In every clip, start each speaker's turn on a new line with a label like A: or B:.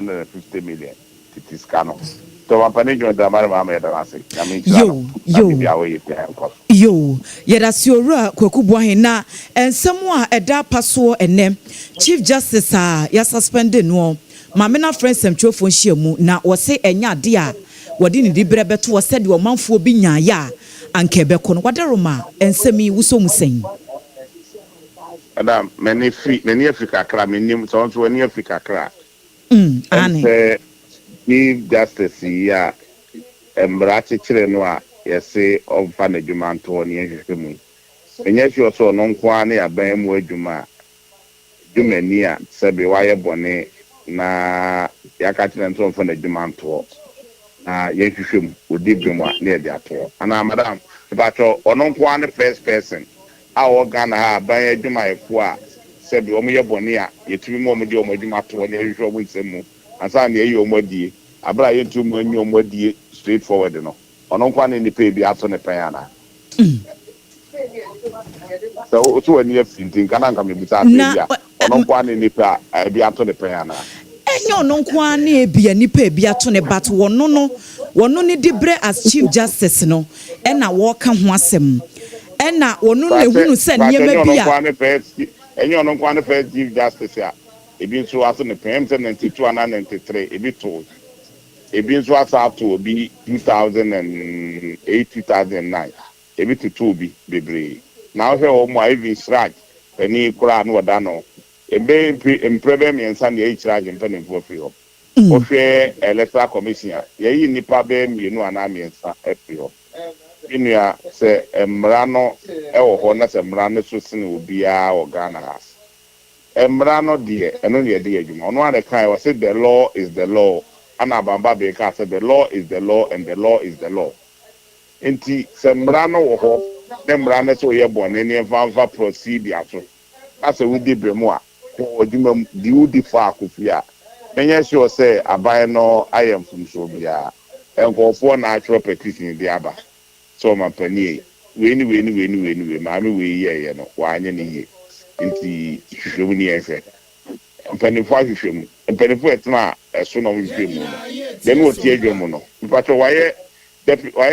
A: 150 million. It is canon. So I'm planning to the Mama say, I mean,
B: yo, yet as your Kwakubuahina and somewhere a da passo and name Chief Justice ya suspended no. Mamena friends and children shimu na or say enya dear. What didn't the brebe to said your mouth for being ya and Quebecon, what aroma and semi wusum saying.
A: Madam, many Africa cra, many sounds when Africa cra. And
B: Annie.
A: Chief Justice, yeah, and Brachi Chilenoa, yes, say, of Fanajuman to one year. And yes, you also non quani a bam word Juma. Jumenia, Sabi Wire Bonnet, na Yakatin and so from the Juman tour. Yeshum would give Juma near that tour. And I'm Madam, but or non quani first person. Our Ghana by a Juma Qua. Said the Omia Bonia, yet 2 more Juma to one usual Winsemu, and Sunday you modi, a Brian 2 million modi straightforward, no. On one in the pay be out on the piano. So, to a near thinking, can I come beside on one in the be out on the piano.
B: Enyo no kwa na ebia nipa ebia to ne but wono ne dibre as Chief Justice no e na wo ka ho asem e na wono ne hunu se niema bia
A: enyo no kwa ne first Chief Justice a ebi nso aso ne pem 92 and 93 ebi to ebi nso aso to obi 2008 2009 ebi to bi bebre na hwe o mo even shrag ani kura no wada no ebe imprebe me nsa na echirage mpene mfo fi ho ohwe electoral commission ye nipa be mienu ana me nsa efi ho inua se emra no ewo ho na se emra no so sine obi a o Ghana has emra no de eno ne de adwuma ono ade kai was say the law is the law ana bamba be ka say the law is the law and the law is the law enti se emra no wo ho na emra no so ye bone ne fa procedure so asa we di bremu a odwuma di udi fa akofia menye sure say aban no ayem fum so bia enkofo na atro petition di aba so mapani we ni maami we ye no wa anye ne ye nti hwehwemu ni efe mpanifo ahwehwemu mpanifo etna eso no hwehwemu then wo tie dwemu no mpacho waye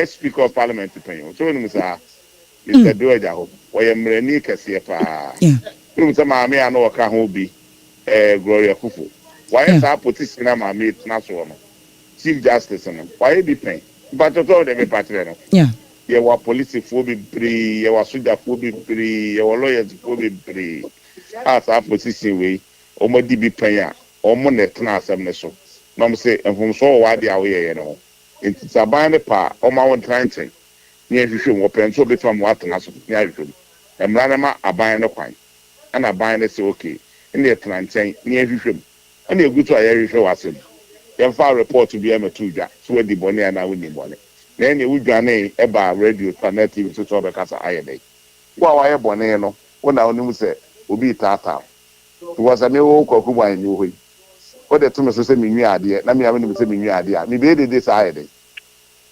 A: speaker of parliament panyo so ni misa Mr. Doja ho waye mrani kase pa ni misa maami ano waka ho bi Gloria Kufu waye sa position na maami etna so no Chief Justice no waye bi pen mpacho so de me patre no ye wa police fo bi pre ye wa soldier fo bi pre ye wa lawyers fo bi pre as a position we o mo di bi pen a o mo net na asem ne so no mo say enfom so wa dia we ye no enti saban ne pa o ma won tranchen ni ehwehwe wo pen so be fam wa tena so ni ahwehwe emra na ma aban ne kwan ana aban ne say okay ni tranchen ni ehwehwe ana egutu a ye hwehwe wasem ye fa report bi e metudwa so we di bone ana we ni bone then you gane eba radio connect TV to talk because ayede wa wa bone no wona onim se obi tata was a me wo kokubu an you hoyi o de to me so se me nwi ade na me ya me se me nwi ade a me be de this ayede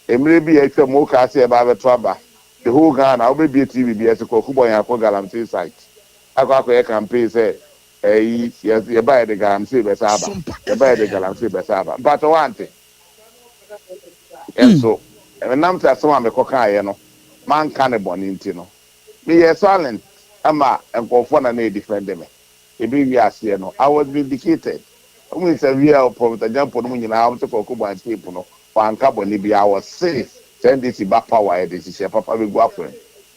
A: emre bi e twa mo ka se eba beto aba the whole Ghana obi bi TV bi e se kokubu an akọ galamsey site akọ e campaign se ye ba de galamsey be sa aba ye ba de galamsey be sa aba but want and so nam ta so ma mekoka ye no man ka ne boni nti no me ye silent ama enkofo na na defend me e bi wi ase no I was vindicated omu se wi a prophet jampo no nyina am se kokubu an tape no wa anka boni bi I was safe send this back power e this she papa be go afre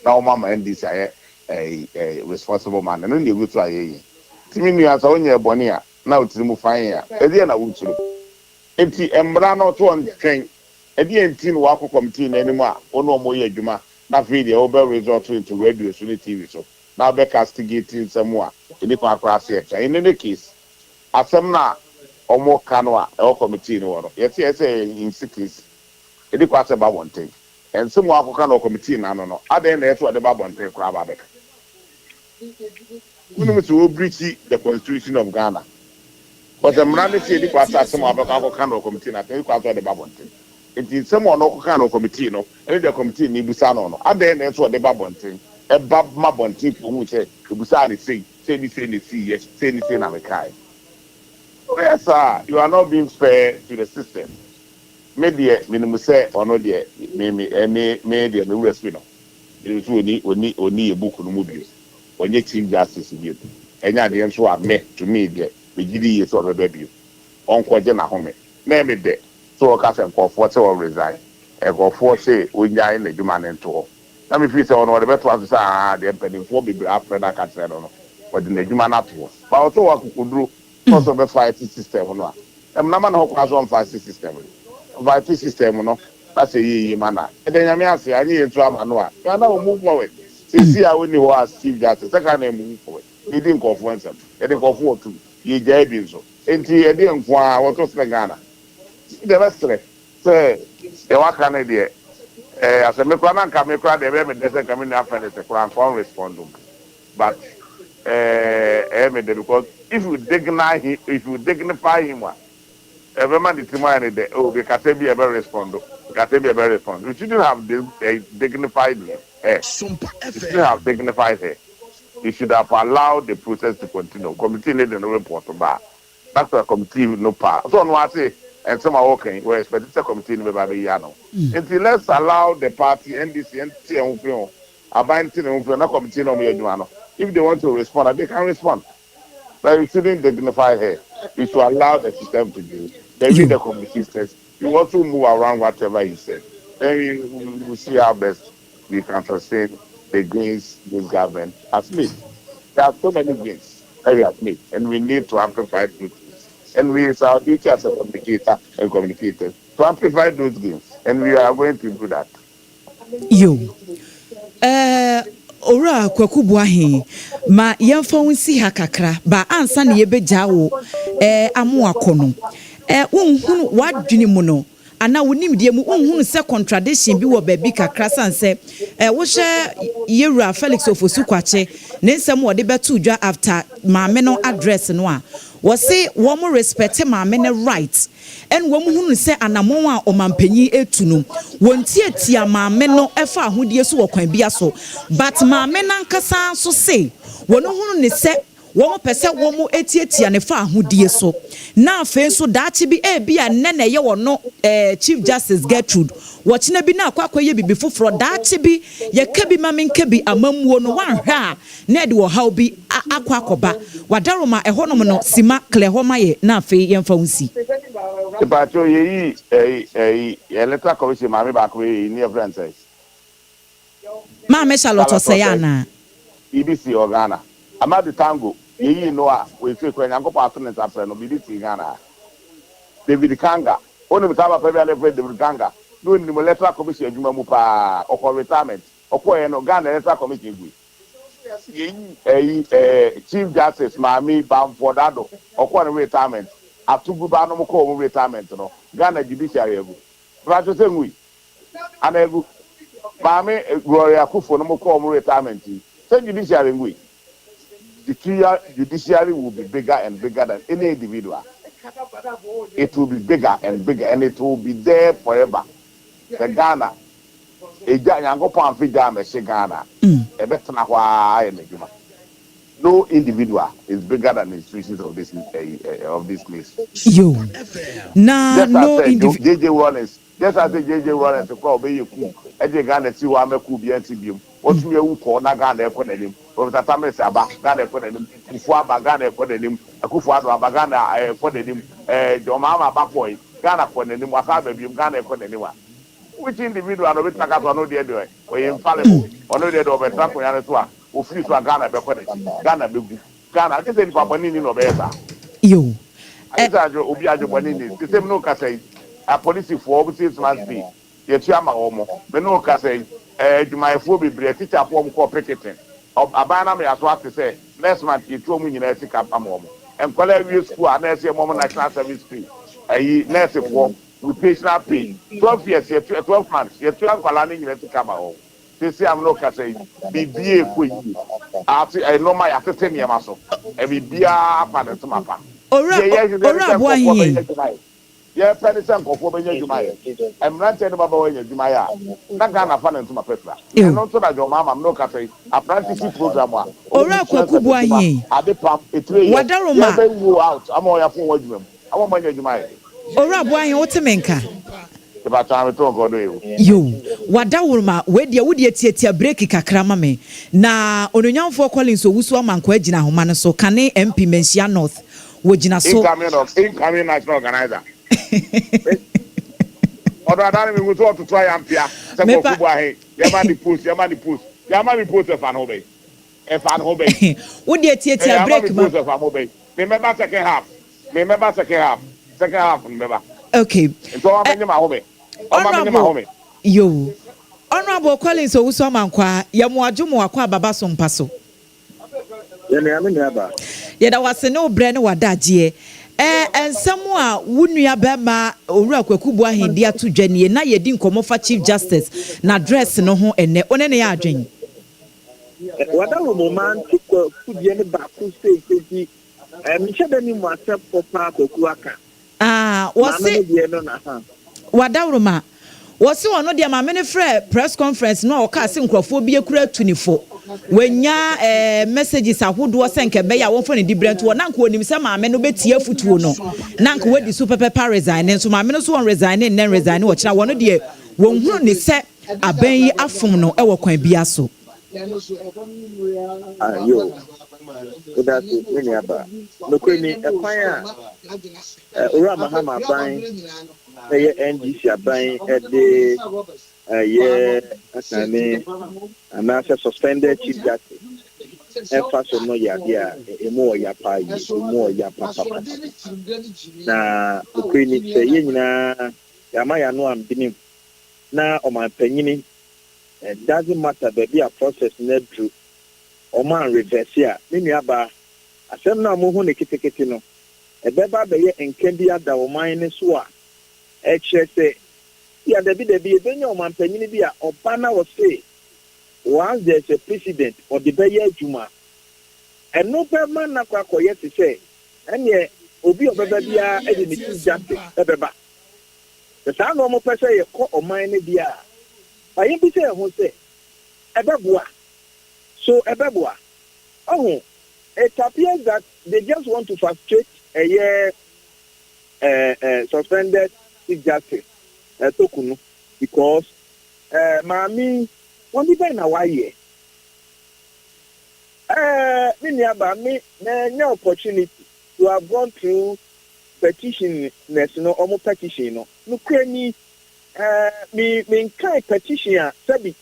A: na o mama and this aye responsible man no ne gutu aye timi nu asa onye boni a na otirimu fan ya e dia na wuturu enti embra no to on twen edi entin wa akọ committee na enimu a ono mo ye adwuma na video obe result into radio so TV so na be castigating somewhere eni kwa akra se in any case asem na omo kano a e committee no woro yeti ese in secret edi kwa se ba wonten enso mo akọ kano committee na no aden na eto de ba wonten kra ba be kunu so breach the constitution of Ghana but the man say edi kwa sa asem akọ kano committee na edi kwa so de ba wonten enti someone no kan no committee no any the committee ni busa no aden na so de ba bonten e ba ma bonten fu mu che busa ni say ni yes say ni say na me kai Yes, sir. You are not being fair to the system. Media, minimum say, or no, dear, media, no respect. It is only a book no movie. When you Chief Justice in you. And yeah, the answer are met to me, the GD is on the debut. Uncle Jenna Home. Name it there. So I can for 40 or resign. I go for say, we are in the human and tour. Let me feel say, on the better was the penny for be after that can say, no, but in the human at all. But also, what could do because of the fighting system. I'm not man who has on fighting system. Fighting system, no. That's a ye manner. And then I say, I need to have an you now move forward. See, I only was Steve Justice. Second name move forward. He didn't conference him. He didn't conform to ye jabin so. And he didn't want what was the Ghana. The rest of it. Say, the work on idea. As a Mekwana can make the women doesn't come in after the Quran can't respond. But, because if you dignify him, every man determine that we can be a very respond. We can be a very respond. We shouldn't have a dignified hair. We shouldn't have dignified hair. You should have allowed the process to continue. Committee need no report back. That's a committee no power. So no I say, and some are okay. We expect the committee no be yano. Until let's allow the party NDC NC and Ufio, abandon Ufio, no committee no me no. If they want to respond, they can respond. But we shouldn't dignify her. We should allow the system to do. Then read the committee says. You also move around whatever he said. Then we will see how best we can sustain the gains this government has made. There are so many gains that we have made, and we need to amplify those gains. And we it's our duty as a communicator and communicators to amplify those gains. And we are going to do that.
B: You. Ora kwaku buahin ma yemfa wonsi ha kakra ba ansa ne yebegya wo amo akono wonhunu wadwene mu no ana wonimdie mu wonhunu se contradiction bi wo ba bi kakra sanse wo hye yewura Felix Ofosu kwache ne nsem wo de beto dwa after maame no address no a wo se wo mo respect maame ne right en wo mo hunu se anamon a omampanyi etu no wontiatia maame no efa ahodie so wo kwan bia so but maame nankasa so se wo no hunu ne se wo mo pese wo mo etietia ne fa ahodie so na afen so daachi bi bia nene ye wo no Chief Justice Gertrude wo china bi na akwa ye bibi foforo daachi bi ye ka bi mamenka bi amamuo no wanhwa a na de wo haw bi akwa akoba wadaroma ehonom no sima kle ho maye na afen yemfa wonsi
A: Pacho ye electoral commission maame ba ko ye ni franchise.
B: Maame Charlotte Oseyana.
A: BBC Ghana. Amadi Tango ye no a we say ko nyanko pa so nta pre no BBC Ghana. David Kanga. Oni bitaba pe bia level David Kanga. No ni mo electoral commission adwuma mu pa okọ retirement. Okọ ye no Ghana electoral commission gui. Chief Justice Maami Bamfordado okọ no retirement. Atugu ba no mo ko retirement no Ghana judiciary egu prato sengui ana egu maame Gloria Akufo no mo ko retirement say judiciary ngui the judiciary will be bigger and bigger than any individual. It will be bigger and bigger and it will be there forever. The Ghana eja nyango pan fi Ghana she Ghana e betena hwa e meduma. No individual is bigger than the institutions of this place.
B: You. Nah, no individual.
A: JJ Wallace. Just as the JJ Wallace to call be you cool. Eje Ghana ti wa meku bi antibium. Otu ye wu ko na Ghana e ko nanim. Professor Tamis Aba Ghana e ko nanim. Kufu Aba Ghana e ko nanim. Akufu Ado Aba Ghana e ko nanim. Joma Aba boy Ghana ko nanim. Wasaba bium Ghana e ko nanim wa. Which individual no bit taka no dey do. We infallible. Ono dey do be tra ko yan to a. Ofiri so Ghana be kwede Ghana be gu Ghana ke se ni papa ni no be esa
B: yo
A: ajo obi ajo boni ni ke se no ka say a police for obi 6 months be ye tu ama omo me no ka say adwumayefo bebre teacher for omo ko picketing abana me aso ate say next month ye tu omo nyina sika ama omo enkwala wi school na ese omo national service fee nurse for with patient pay 12 years ye 12 months ye tu enkwala ni nyina sika ama omo say am no ka say bibie ko yi ati normal ya tete ne maso e bibia pa ne tuma pa
B: ora boahin
A: Yeah, Penison for Benya Jumaya. I'm ranting about Jumaya. Nagana fan into my petra. And also that your mama, no cafe, apprenticeship program.
B: Ora Kwaku Boahin.
A: Ade pam, a 3 years. Yeah, they go out. I'm all your phone with them. I want my Jumaya.
B: Ora Boahin, what to menka?
A: About time to go to
B: Yo, Wadawurma, where the woody tia break kakrama me. Na Onyan for calling so Wuswa Manquegina Homana so Kane MP Mensia North. Wojina so
A: incoming national organizer. Although I don't even want to try and pia. Yamani post. Yamani post a fan obey. A fan obey.
B: Would you tia break?
A: Remember second half. Second half, remember.
B: Okay.
A: So I'm in my home.
B: Honorable. Yo. Honorable Collins so Wuswa Manqua, Yamuajumu Aqua Baba Sompaso. Yada was no brand wadaje. And somewhere wouldn't ya bema or Kwaku Boahin dear to Jenny, na ye din come for Chief Justice, na dress no ho and ne on any aging.
C: What a woman took Jenny back who say, and Chadani myself for Park or Kuaka.
B: Ah, was it Wadaruma? Was so no dear my many press conference no or casting Crawfobia Cura 24. When ya messages are who do send Kebeya one for the brand to an uncle him some men obey tear foot no. Nank where the super pepper resign and so my men so resign and then resign watch now one of the won't run set a bay afum no ever coin biaso.
C: Yo, that's many about. No, Queenie, a fire. Ramahama buying a NGC buying at the and after suspended Chief Justice. And first of all, a more ya pie, more ya papa. Now, the Queen say, Yamaya no, I'm beginning now on my penny. It doesn't matter, baby, a process net through or man reverse here. Many about a seminar move on a kitiketino. A beba be and Kendia da o mine swa. HSA. Yeah, there be a benyo man penibia or pana was say. Once there's a precedent or the Bayer Juma. And no per man na kwako yet to say. And yet, Obi of Babia and the Chief Justice, Beba. The sound of a person or mine dia. I am be say who say Ebebua. So Ebebua. Oh, it appears that they just want to frustrate a year suspended Chief Justice Tokunu because Mami won't be in Hawaii. Me no opportunity to have gone through petition national almost petition no can me kind petition sabi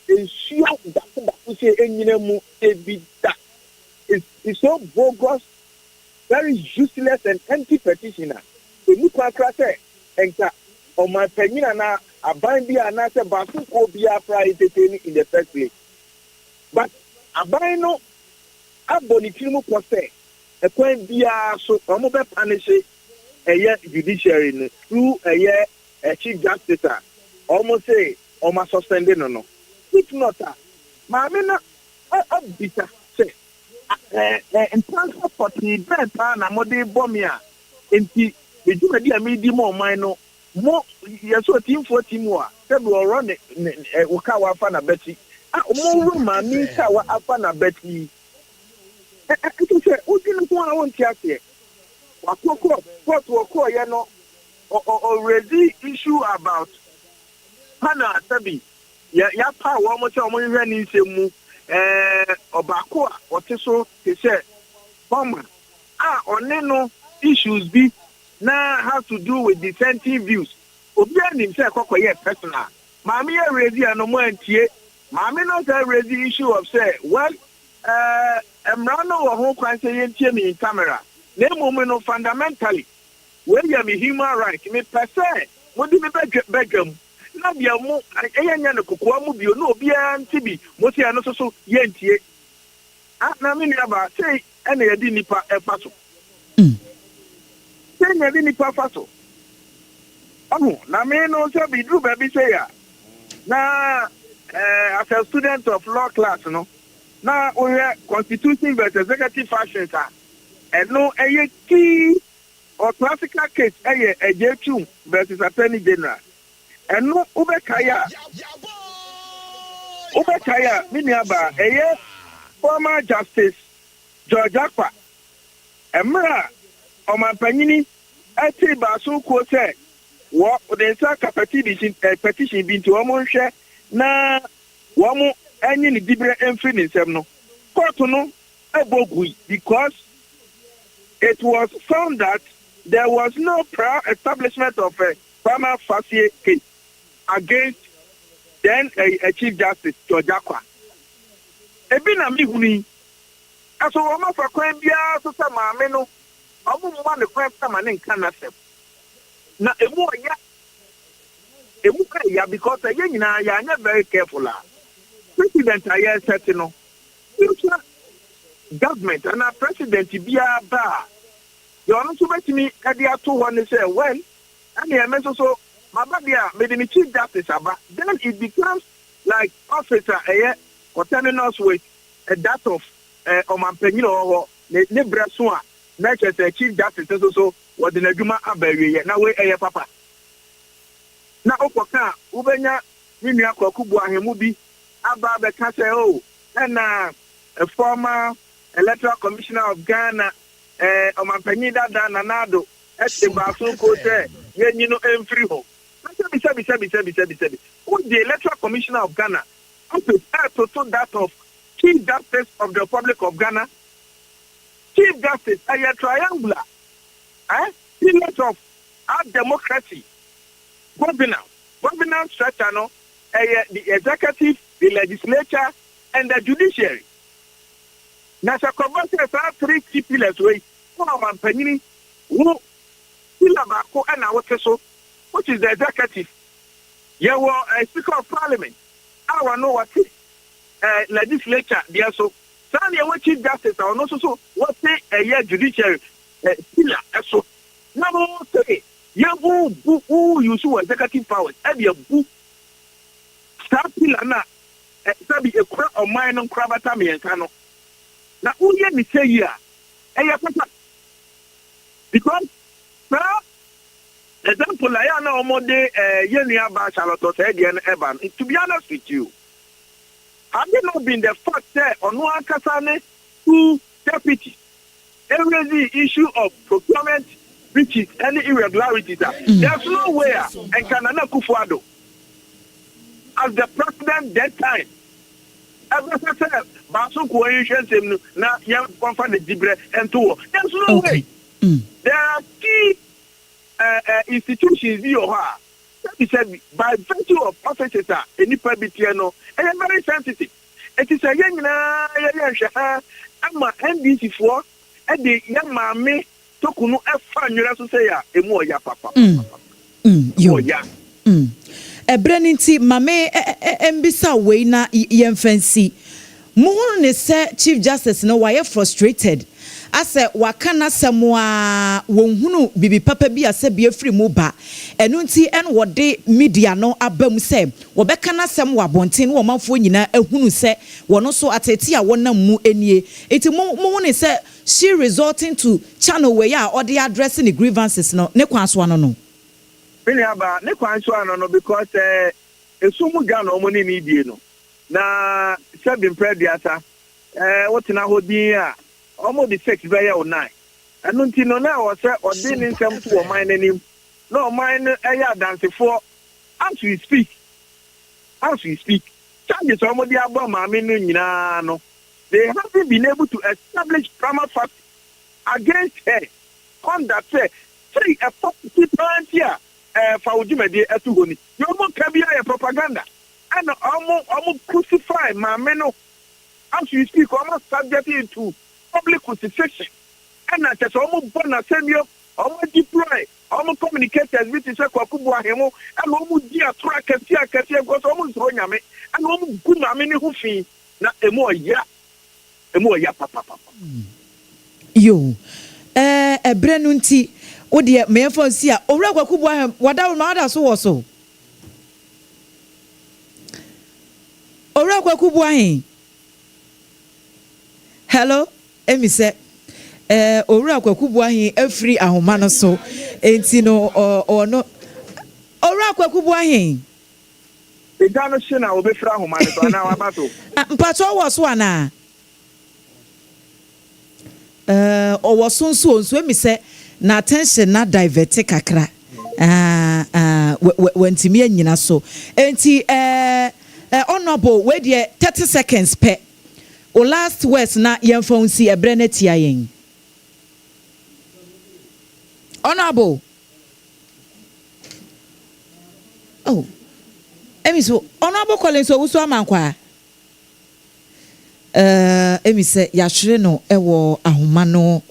C: ensure that we say enyinemu ebida is so bogus, very useless and empty petitioner. The new contract enka on my penina na aban bi anase basu ko bi afra entertain in the first place. But aban no abonitimu poste e kwan bia so omo be punish judiciary through a Chief Justice almost say almost suspended no. If not, Mamina bitter say in transfer for the event and a modern bomia in the Jumedia medium or minor more yes or team for team war. They will run Wakawa Fana Betty. More mammy Kawa Afana Betty. I can say, what do you want to say? What will call you know already issue about Hana Sabi. Ya pa wo mo che o mo hwe ni nsemu obako a oteso te se bomber one no issues be na have to do with dissenting views obi anim se kokoye personal maami ya raise no mo antie maami no say raise the issue of say well emra no wo ho kwan say yentie me camera na emu no fundamentally when you me human right me person mo di me bedwam na bia mu eyanya ne kokoa mu bio no obia ntibi mo se ano so yentie na me niaba say ene yedi nipa efa so say ne yedi nipa fa so na me no so be do baby say ya na as a student of law class no na we constitution versus executive fashion and no key or classical case a J2 versus Attorney General. And no Ubekaya Miniaba, a former Justice George Akpa, Emra, Oman Panini, Ati Basu Quote, what the Saka petition been to Omonshe, na Wamu, any Dibra Enfin in Semno. Kotono, Ebogui, because it was found that there was no prior establishment of a prima facie case against then a Chief Justice George Akpa. Ebina mihuni. Aso wama fa kwan bia so sa maame no omo mwa ne kwan sa mane nka na sef. Na emu ka ya because ye nyina ya anya very careful la. President aye set no. Government and a president bia ba. You want to bet me at the two one say well, and the message so Mabadia made the Chief Justice aba. Then it becomes like officer autonomous with a that of Oman Penino or Nebrasua, not as a Chief Justice so what the Najuma Abbey now way a papa. Now Okoka, Ubenya, Minia Kokubwa Hemubi, Abba Bekaseo, and a former Electoral Commissioner of Ghana, Oman Penida Dananado, Estebasu Kote, Yenino Enfriho. Who the Electoral Commissioner of Ghana prepared to that of Chief Justice of the Republic of Ghana? Chief Justice, a triangular, pillar of our democracy, governance structure, no, the executive, the legislature, and the judiciary. Now, the convention are three key pillars. One of them, Penini, who pillar bako and our so. Which is the executive? You were a Speaker of Parliament. I know what legislature, dear so. Some you Chief Justice, or no so what say a year judiciary pillar. So, number three, you who use executive powers, and your book. Start pillar na, sabi a crop of mine on Krabatami and Kano. Now, who let me say here? Because, now, example, I know Omode Yenia Charlotte said Eban. To be honest with you, have you not been the first there on one Kasane to deputy? Every issue of procurement breaches, any irregularities. There's nowhere and Kanana Kufuado as the president that time. Ever said Basu coalition now young confront the Dibre and two. There's no way. There are key institutions he said by virtue of offices any public and very sensitive. It is a young NDC for and the young mammy took no fun to say a more ya papa.
B: Ebreninti mame embisa we na yemfansi. Mo ne say Chief Justice no why frustrated. Ase wakana samwa wonhunu bibi papa bi ase bi afri mu ba enu nti en wode media no abam se wo bekana sam wa bonten wo manfo nyina ehunu se wono so atete a wonam mu enie enti mo ne se she resorting to channel where ya or the addressing the grievances no ne kwan so ano no
C: bini aba ne kwan so ano no because esumu ga no mo ne media no na seven prediata what na hodin a almost the 6 very or 9. And until now, was ordaining some to mine name. No, mine a dance for as we speak. Charges almost about my menu. They haven't been able to establish prima facie against her. On that say a 40 pounds here for Ujimedi Etugoni. You almost can be a propaganda. And almost crucify my menu. As we speak, almost subjected to public crucifixion. And I just almost born a senior, almost deploy, almost communicators with the Kwakubu Hemo, and almost dear track and see a cassia was almost throwing me, and almost good many who fee, not a more ya, papa.
B: Yo, a Brenunti, oh dear, may for see a Ora Kwakubu, what our mother so also. Ora Kwakubu. Hello? Emi se owura kwakubu ahin afri ahoma no so enti no ono owura kwakubu ahin
C: Igano shina obefra ahoma no so na wabato
B: mpacho wo so ana owo so emi se na attention na divert kakra wantimi anyina so enti honorable we dey 30 seconds pe o last words na yemfa unsi ebre na tia yen honorable oh emi so honorable Collins Owusu amankwa emi se yahwere no ewo ahoma no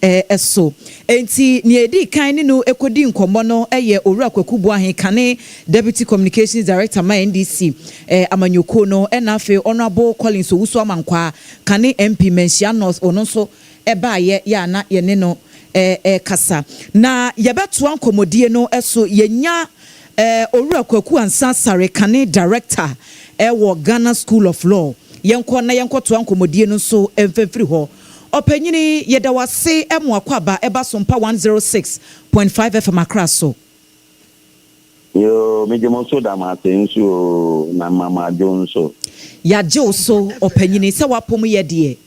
B: eso enti ne edi kan ni no ekodi nkomo no eye owura kwakubu ahen kane deputy communications director ma NDC amanyoko no na afi honorable Collins Owusu amankwa kane MP mention north ono so eba ye ya na ye ne no kasa na yebeto ankomodie no eso yenya owura kwaku ansa sare kane director ewo Ghana School of Law yenko na yenko to ankomodie no so emfefiri ho opanyini yeda wase emu akwaba eba SOMPA 106.5 FM ACCRA so
D: yo medemo so da matenso na mama jonso
B: ya je so opanyini se wapom ye de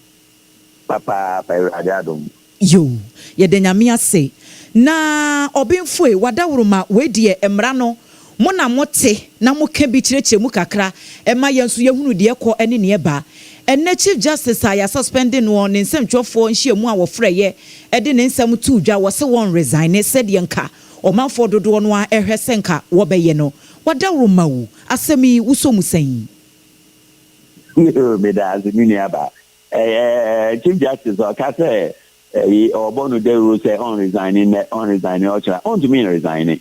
D: papa radadom
B: yo yeda nyame ase na obinfo e wadawuruma we de emra no mo na mote na mo ka bi kireche mu kakra ema yenso yehunu de ekọ ene ne eba ene Chief Justice ya suspending no ne nsɛmtwɔfo nhyiamu a wɔfrɛyɛ ɛde ne nsɛm tu dwa wɔse wɔn resign sɛdeɛ nka ɔmanfo dodoɔ no a ɛhwɛ sɛnka wɔbɛyɛ no wadawro mawu asɛmi wusom sɛn
D: me da azimini aba Chief Justice okase obonu de rule say on resigning ocha on to mean resigning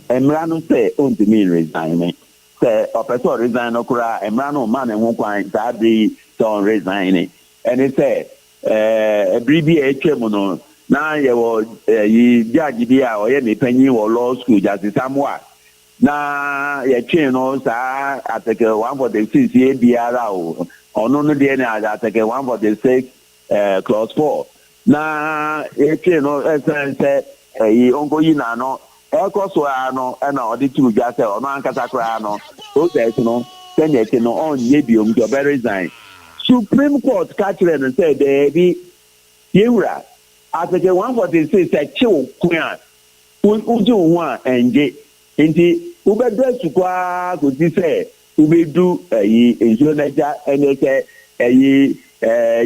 D: emra no say on to mean resigning say operator resign okura emra no man ho kwan sa be on resigning and it say bribi etwem no na ye wo yi judge bi a oye me panyin wo law school Justice Samuel na ye twen no sa article 146 ye biara o ono no de na article 146 clause 4 na ye twen no say yi ongo yi na no ekoso ano na odi dwa say ono ankasa kra no o say no senate no on ye biom to be resign Supreme Court catching and said there be yewura article 146 say chill kwan uju one enje nti ubedre sukwa go di say ubedu yi enjonaja enese yi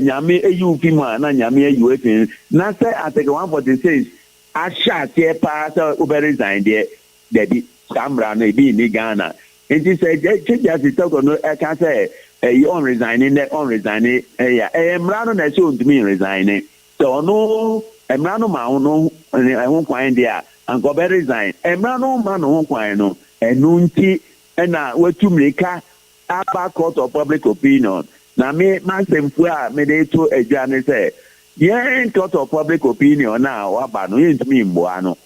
D: nyame eyu fima na nyame eyu efin na say article 146 asha tie pa so ube resign there be camera no be ni Ghana nti say just talk no e can say you on resigning emra no na say on to me resigning so no emra no ma no ehun kwan dia and go be resign emra no ma no kwan no enu nti na watumrika aba court of public opinion na me masemfu a me dey to adwane say yen court of public opinion na waba no yen tumi mboa no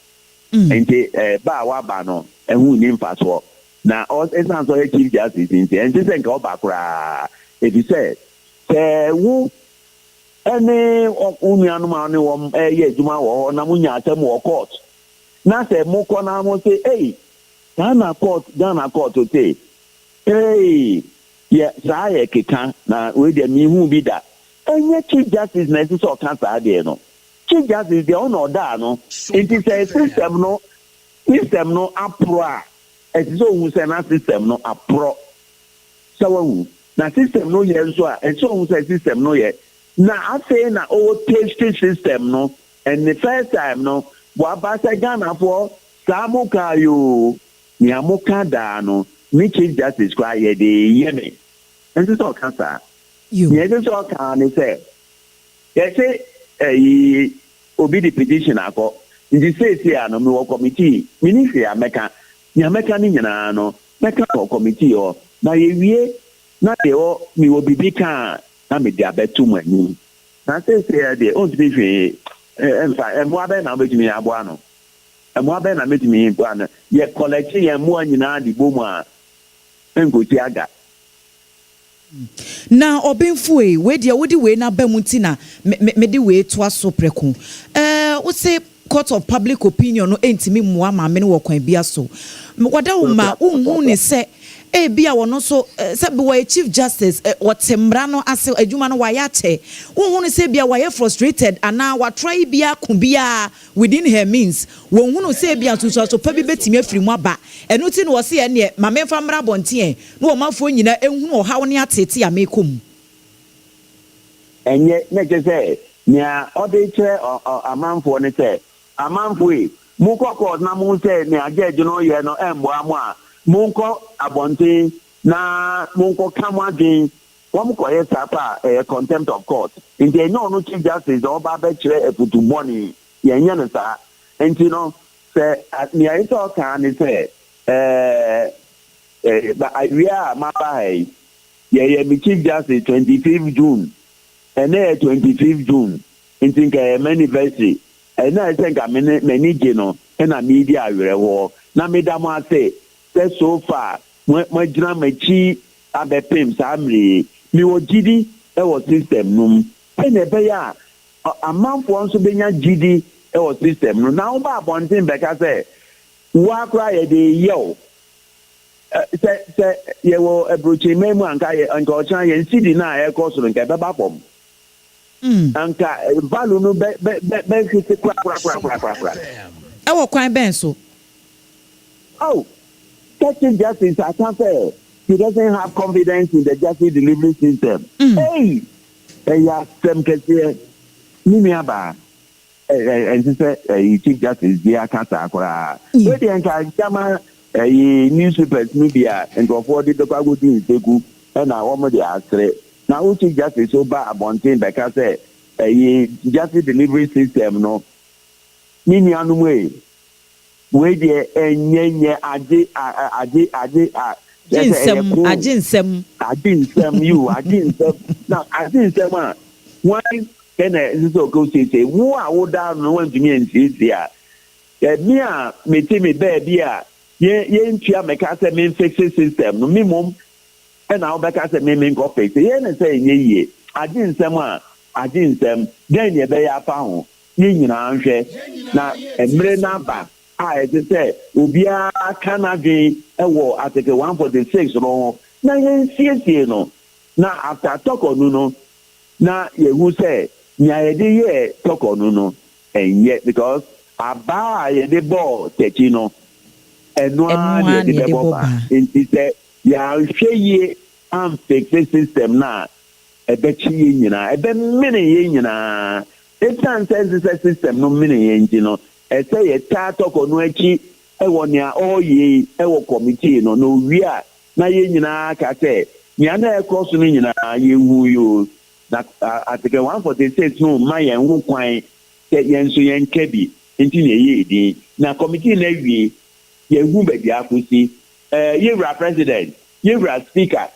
D: nti ba waba no ehun ni mfaso na it's not so Chief Justice nti nti say nka oba kra e bi say wu ene unuanu ma ne wo ye adwuma wo na munya atem wo court na say mu ko na mo say Ghana court to say yeah sa ye keka na we de mi hu bi da enye Chief Justice na so kan sa de no Chief Justice de on order no nti say system no apro a so who say na system no apro so na system no ye so a so who say system no ye na afa na o test system no and the first time no wa ba say Ghana for samuka yo ni amuka da no ni Chief Justice kwa ye de ye me and so cancer you ye so can say ye say obi the petition akọ ndi say no me wo committee ministry ameka nyameka ni nyina no meka for committee o na ye wie na de o mi wo bibi kan na me dia betu mani na say de o ti hwe emfa emo abe na betumi abo ano emo abe na betumi abo ano ye collect ye mo nyina di bomu a enkoti aga
B: na obenfu e we dia wodi we na ba muti na me de we to aso preko wo say court of public opinion no entimi mmoa ma me ne wo kwan bia so wada wo ma unhu ne se e bia wono so se be wa chief justice otembra no ase adwuma no wa ya che unhu ne se bia wa ye frustrated ana wa try bia ko bia within her means wo hu no se bia so pa bi betimi afiri mu aba eno ti no wo se ne ma me fa mra bonte no wo mafo nyina ehunu o hawo ne atete ya mekom
D: enye na je se nya ode kire amanfo ne se amanfo e mu kokos na mu se ne ageje no ye no embo amu a mu ko abonte na mu ko kamwadin wọ́n kọ̀ yẹ sápá contempt of court nti ẹ̀yẹ́ ọ̀nù chief justice ọba bẹ́ẹ̀ kyerẹ́ ẹ̀fùtù bọ́ọ̀nì yẹn yẹn ní sáà nti no sẹ ní ayé sọ kàn ní sẹ àwíyá máa bá ẹ̀ yẹ mi chief justice 25th June ẹ̀nẹ́ 25th June nti nkà ẹ̀ mẹ́nifẹ̀sì ẹ̀nẹ́ ẹ̀ sẹ́ nkà mẹ́ni jẹ no ẹ̀nà mi di àwẹ̀rẹ̀ wọ̀ na mi dá mu ase sẹ́ so far mo gyina m'akyi abẹ́pẹ̀m sáà mìíràn. Mi wo gidi ewo system num ene be ya amanfo nso benya gidi ewo system no na wo ba abontin be ka say wo akra ye de yew se ye wo ebrochi memu anka ye anka o chan ye sidi na e ko so nka be ba pom anka value no be hiti kwa
B: ewo kwan ben so
D: oh catching justice I can't say he doesn't have confidence in the justice delivery system. Hey, some kese nimi aba and say chief justice dia kasa akora. We dey enka jama newspapers media and go for the go din teku na wo dey asre. Na who chief justice so ba abontin be ka say justice delivery system no nini anu we dey enyenye ade
B: Jinsem.
D: Now, ajinsem one can this go say, who I would down no one to me and see there. Mia, me me baby, ye chia make us a main fixing system, no minimum, and I'll back us a main coffee. Yen say, ye, ajinsem, then ye bay a pound, yin answer, now, and mrenaba. I just say, Ubia Canada, Article 146, no, na yen see no. Now, after talk on no, now ye who say, Nya ye talk on no, and yet because I buy the ball, Techino, and one ye the ball, and he said, Ya ye and fix the system now. A bet ye, a bet many yen, it can't sense the system, no many yen, you know. Say a tato no echi ewo nia oye ewo committee no wia na ye nyina ka say nia na ekro so nyina ye hu yo na article 146 no ma ye hu kwan ye nso ye nkabi nti na ye din na committee na wi ye hu be dia akosi ye ra president ye ra speaker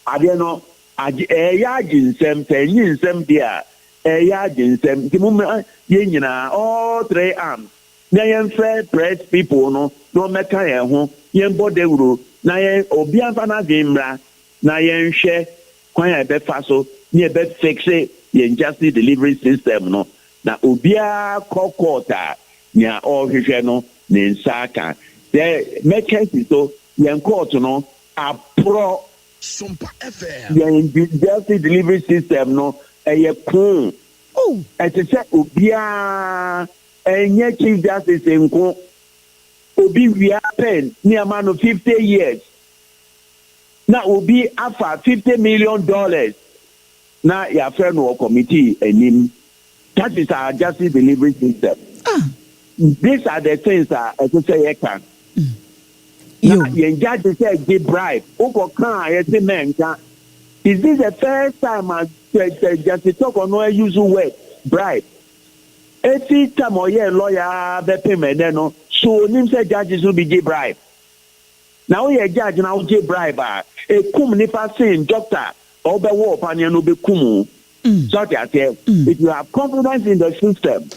D: ade no ya aginsem nsem dia ya aginsem ti mu ye nyina all three arms na yen fair press people no meka ye ho yen bodewuro na yen obi afa na gemra na yen hwe kwan ya be fa so na be fix yen justice delivery system no na obi a kokota nya all hwehwe no ne nsaka the mechanics so yen court no apro
E: SOMPA FM
D: yen justice delivery system no eye kun oh, and to say, Obia, and yet Chief Justice in Ko, Obi, we are paying near man of 50 years. Now, Obi, after $50 million. Now, your friend or committee and him. That is our justice delivery system. These are the things that I say, I can. Now, the judge said, give bribe. Oko can, I say, man, is this the first time I just talk on no use word bribe? Every time I hear lawyer be payment then no, so him say judges will be give bribe. Now we judge now give bribe. A kum nipa saying doctor or be war opinion no be kumu. So I tell if you have confidence in the system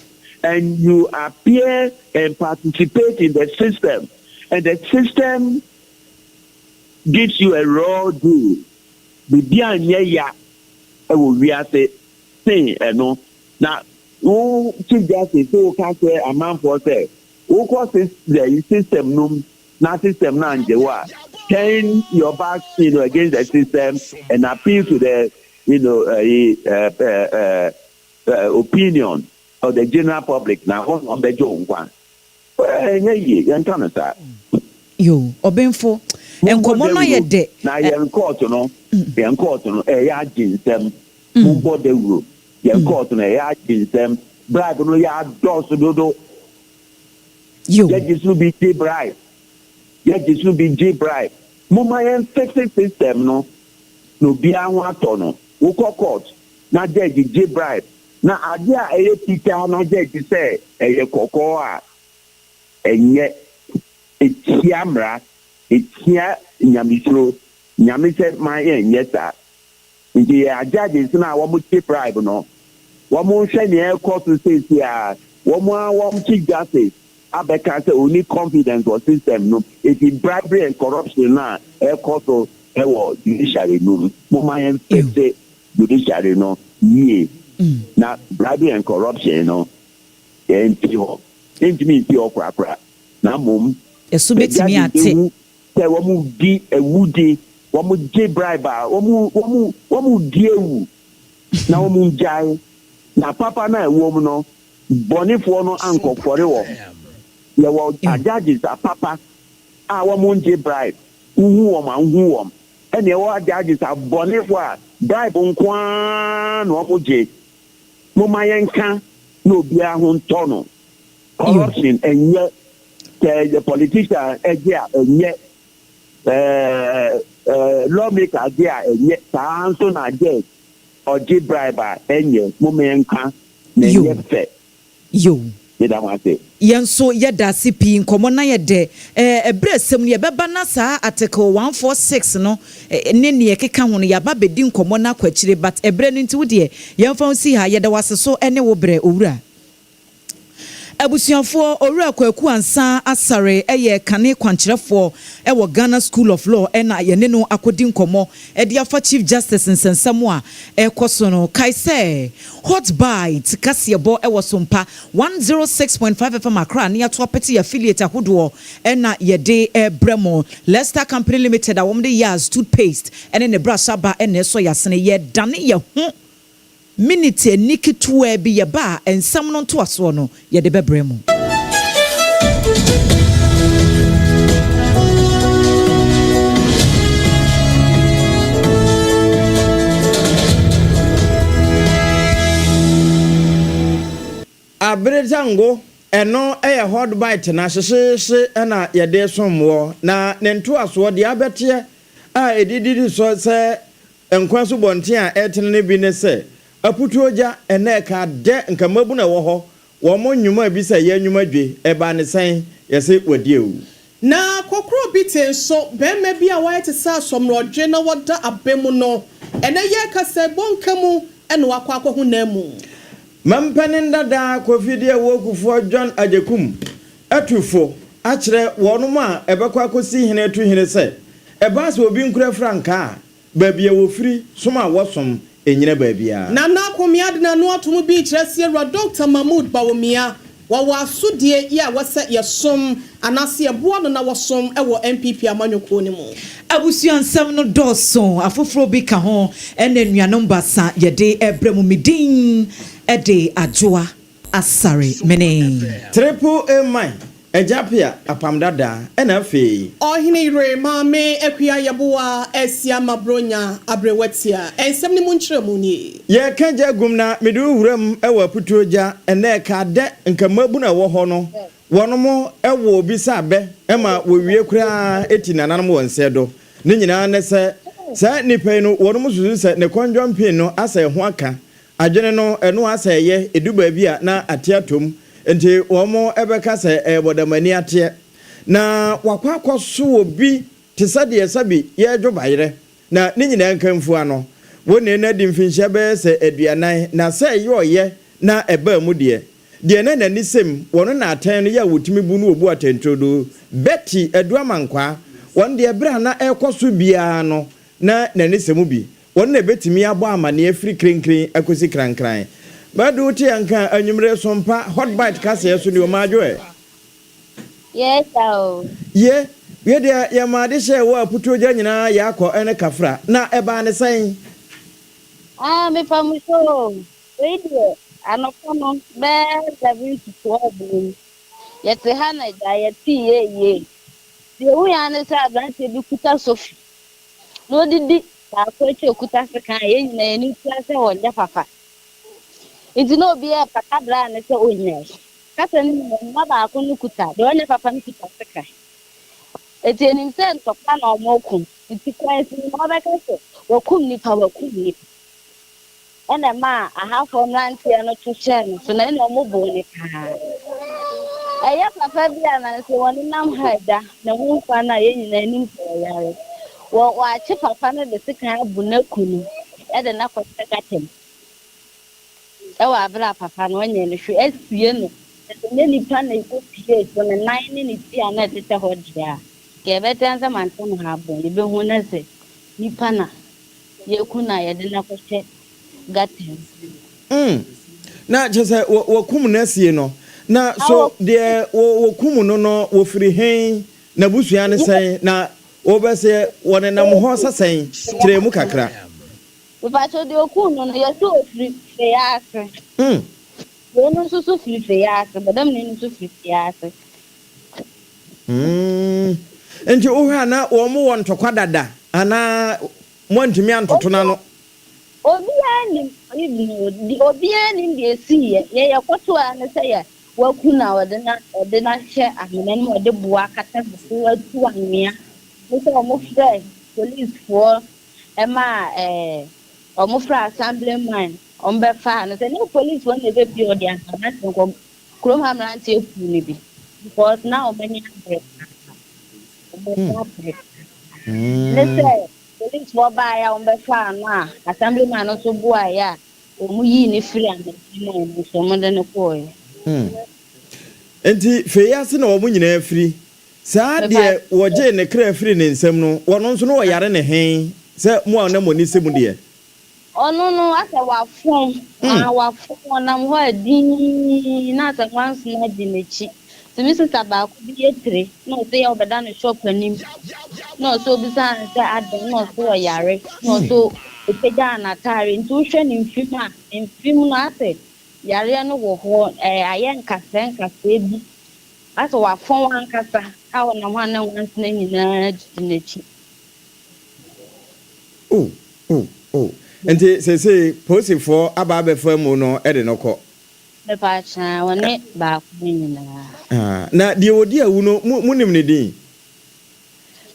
D: and you appear and participate in the system and the system gives you a raw deal. bibia nye ya ewo wiase say no na who chief justice so can say a man for say who cause the system no na system na njewa turn your back against the system and appeal to the opinion of the general public na one of the jongwan
B: yo obenfo enkomo na ye de
D: na yen court no ya jinsem mumbo de ru yen court no ya jinsem bribe no ya dos dodo
B: yo
D: judges will be bribe mama yen fix system no bia ho ato no wo court na judge bribe na ade a eye pika na judge say eye kokko a enye etiamra etia nyamisro nyamise ma enye sa nti a judge na wo mo bribe no wo mo hwe ne e court say a wo chief justice abeka say only confidence or system no if bribery and corruption na e court e wo judiciary no mo ma en say judiciary no ye na bribery and corruption no enti me ti okra na mom
B: eso betimi ate
D: say wo mu di ewudi wo mu je bribe wo mu di ewu na wo mu jai na papa na ewo mu no bonifo no ankofore wo ye wo judges a papa a wo mu je bribe hu wo ene wo judges a bonifo a bribe nkwa no wo je mo mayenka no bia ho ntono corruption enye the politician egia enye lawmaker egia enye sanso na je oji bribe enye mo mayenka na enye fe
B: yo
D: yeda wate
B: yenso yeda CP nkomo na yede ebresem ne yebeba na saa article 146 no ne ne yekeka ho no yaba bedi nkomo na kwachire but ebre no nti wo de yemfa si ha yeda wase so ene wo bre owura abusuafo owura kwaku ansa asare eye kane kwankyerefo ewo Ghana School of Law ena yene no akodi nkomo ede afa Chief Justice nsensamo a ekoso no kaise hot bite kasebo ewo SOMPA 106.5 FM ACCRA ne ato apeti affiliate ahodo ena yede bremo Leicester Company Limited awom de years toothpaste ene ne brasha ba ene so yasene ye dane ye ho minute nikituwe bi yeba ensam no to aso no ye de bebremu
F: abrejango eno eye hot bite na hyehyehye na ye de somwo na nento aso de abete a edididi so se enkwaso bonte a etene ne bi ne se aputuoja eneka de nkamabu na wo ho wo mo nnwuma bi se ye nnwuma dwe eba ne sen ye se wadiewu
G: na kokro bite so bema bi a wa etesa somrodwe na woda abemu no ene ye kase bonkamu ene wakwa akwo na mu
F: mampanin dada kofidie wo kufu John Ajekum atufo akire wonum a ebekwa akosi hene atu hene se eba se obi nkura franka babia wo firi soma wosom enyina babia
G: na komia de na no atom bi kirese ro Dr. Mahmoud Bawumia wa asudie ya wasa yesom anase ebo no na wosom ewo MPP amanyoko ni mu
B: abusuansam no doso afoforo bi ka ho ene nuanom basa yede ebremu midin ede ajoa asare mene
F: triple A ejapia apamdada ena fe
G: ohine ire mame ekua yeboa esia mabronya abrewatia ensem ni munchiremu ni
F: ye kaja gumna medu wuram ewa putuoja ene ka de nkamabu na wo ho no wonomo ewo obi sabe ema wowie kura etinananom wonsedo ne nyina ne se sa nipa no wonomo susu se ne kondwam pin no asa ho aka adwene no eno asa ye eduba bia na atiatom enti womo ebeka se bodamani ate na wakwakwa so obi tisade sabi ye dwobayire na ne nyina nkamfu ano woni na dimfinhye be se aduanan na se ye na eba mu de na nanisem wono na atan no ya wotimi bu no obu atentrodo beti aduamankwa won de bra na ekoso bia no na nanisem bi wɔn na betumi abɔ amane afiri krenkren akosi krankran badu ti anka anwumre sompa hot bite kase so ni o majo
H: yes oh
F: ye we de ya ma de hye wo aputo gya nyina ya akọ ene kafra na eba ne sen
H: me famuso we de anokono be 7 to 12 yete ha na da yete ye de wo ya ne sa branche bi kuta sofi no didi ta ko che kuta se kan ye nyina ni klase wo nda papa iti no bi e patabra ne se onye kasa ni ma ba ko ni kuta de onye papa ni kuta se kan eti enim se ntokpa na omokum iti kwansi ma ba kase wakum ni pa wakum ni ena ma ahafo nantia no to share so na ena omobo ni ka aya papa bia na se woni nam haida na hu fa na ye nyina anim so yare wa chi papa na de sika abu na kunu e de na kwata gatem e wa abra papa no onye ne hwe asie no ne ni pa na iko pie so na nine ni ti ana tete ho dia ke betanza mantam ha bo ye be hu na se ni pa na ye kuna ye de na kwata gatem
F: na jese wakum na sie no na so de wakum no wo firi hen na busua ne sen na wo be se wona nam ho sasen kire mu kakra
H: ba so de wakum no ye so firi fease wo no so firi fease badam ne so firi fease
F: enti wo ha na wo mo won tokwa dada ana mo ntimi antoto na no
H: obiani de si ye yakoto an se ye wakuna odena hye ahene no de bua kata bu atu anwea mo se mo frɛ police for ema omo fra assemblyman ombe fa no se no police won be bi odi an na ko krom hamrant efu ni bi because now many break let's say police for buy ya ombe fa na assemblyman no so bua ya omu yi ni free and no so mo de no ko
F: enti feyase na omu nyina afiri saa de woje ne kra afiri ne nsam no wono nso no yare ne hen se mo na mo ni semu de
H: ono no asa wa fon na mo adi na ta kwanso na di nechi timi sisa ba ku bi etre no se ya obeda no shop anim no so bi sa adam no so yare no so epeja na tare ntu hwe ni mfim no ase yare no wo ho ayen kasa bi asa wa fon wan kasa awo na ho na wan na nyina di nechi
F: enti se posifo aba abefo mu no e de no ko
H: me pa cha woni ba ku nyina
F: na de odi awu no munim ne din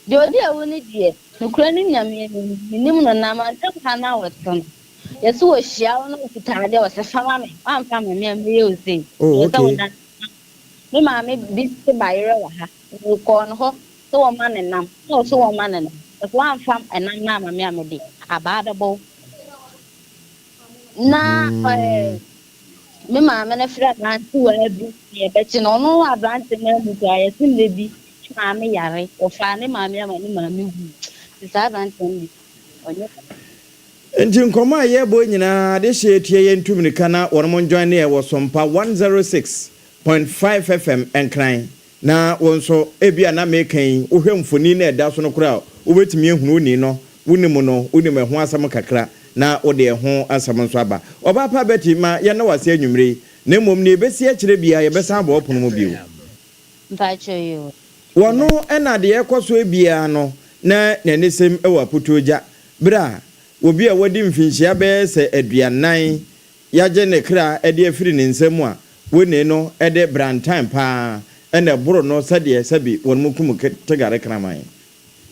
H: de odi awu ni die no kura ni nyame ni nim no na ma ntem ha na weton yeso wo hia no kutade wo se fama me amfa me me ye ozi yeso na me ma me bi se bayre wa ha ko no ho so wo ma ne nam so wo ma ne nam so amfa enam na ma me amede abadabo na me ma me na fra branch wa bi ye be chi no no branch na mu ga ye sin le bi ma me yare o fa ne ma me ama ne ma me hu sa branch ni onye
F: enti nkoma ye bo nyina de hye tie ye ntumi kana wonmo join ne wo sompa 106.5 FM enkran na wonso ebia na mekan wo hwemfoni na eda so no kura wo betimi ehunu ni no wonimu no wonim ho asam kakra na wode ho asam nso aba oba pa beti ma ye na wase anwumre na mom ne besi akire bia ye besa aba opono mu bio
H: mpacho yo
F: wono ena de ekoso ebia no na nanisem ewa putoja bra obi a wadi mfinhia be se aduanan yaje ne kra ede afiri ne nsam a woni no ede brantime pa ena boro no sade sabi wonmu kum tegare kraman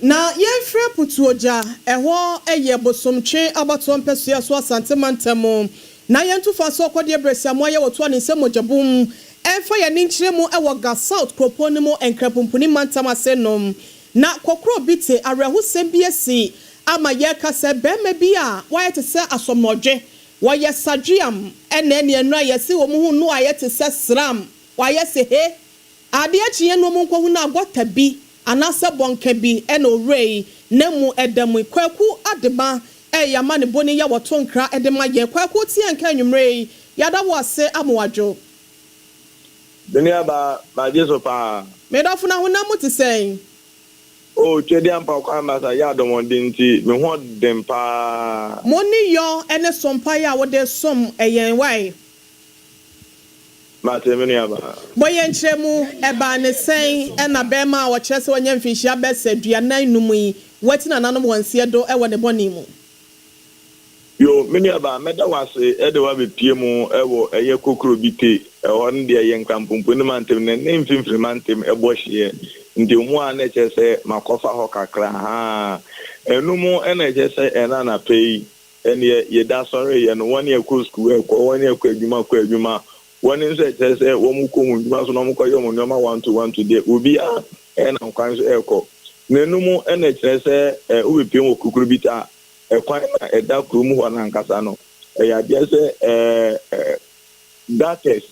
G: na yɛmfrɛ putuoja ɛhɔ ɛyɛ bosomtwe abato mpɛsoa so asantemantamo na yɛntofa so kɔde brɛsiamo ayɛ wɔto ne nsɛm ogyabum ɛmfa yɛ ne nkyerɛ mu ɛwɔ ga south kropo no mu enkrapumpuni mantam ase nom na kokoro bi te awerɛhosɛm bi asi ama yɛka sɛ bɛrima bi a wɔayɛ te sɛ asɔmmɔdwe wɔyɛ sadriam ɛna ɛneɛno a yɛse wɔ mu ho no a yɛte sɛ sram wɔayɛ se he adeɛ kyeɛ no mu nkɔhu no agɔta bi anasa bonka bi eno rei nemu edamu kwaku adema yama ne boni ya woto nkra de ma ye kwaku tie nka nwumre yada wo ase amowadwo
C: Dunia ba Jesu pa.
G: me do funa hona muti sen
C: Oh, chedi ampa kwa masa ya do wondin ti me ho dem pa.
G: moni yo ene sompa ya wo de som eyen wai
C: Ma te me nia ba.
G: boye nkyeremu eba ne sen ena bema wo kyerɛ sɛ wanya mfinhyia bɛsɛ duanan numu yi watina nanom wansie do ɛwɔ ne bɔne mu
C: Yo, me nia ba me da wase e de wa be pie mu ewo eye kokro bite e hon de eye nkampompo ne mantem ne mfimfiri mantem e bo hye ndi mu a na kyerɛ sɛ makofa ho kakra ha enu mu e na kyerɛ sɛ ena na pei ene ye da sɔre ye no woni e ko school e ko woni e ko adwuma one in says, one who must not call your number 1 to 1 today will be and I'm kind of echo. Nenumo NHS, we pay Kukrubita, a quite a dark room one and Casano. I just that is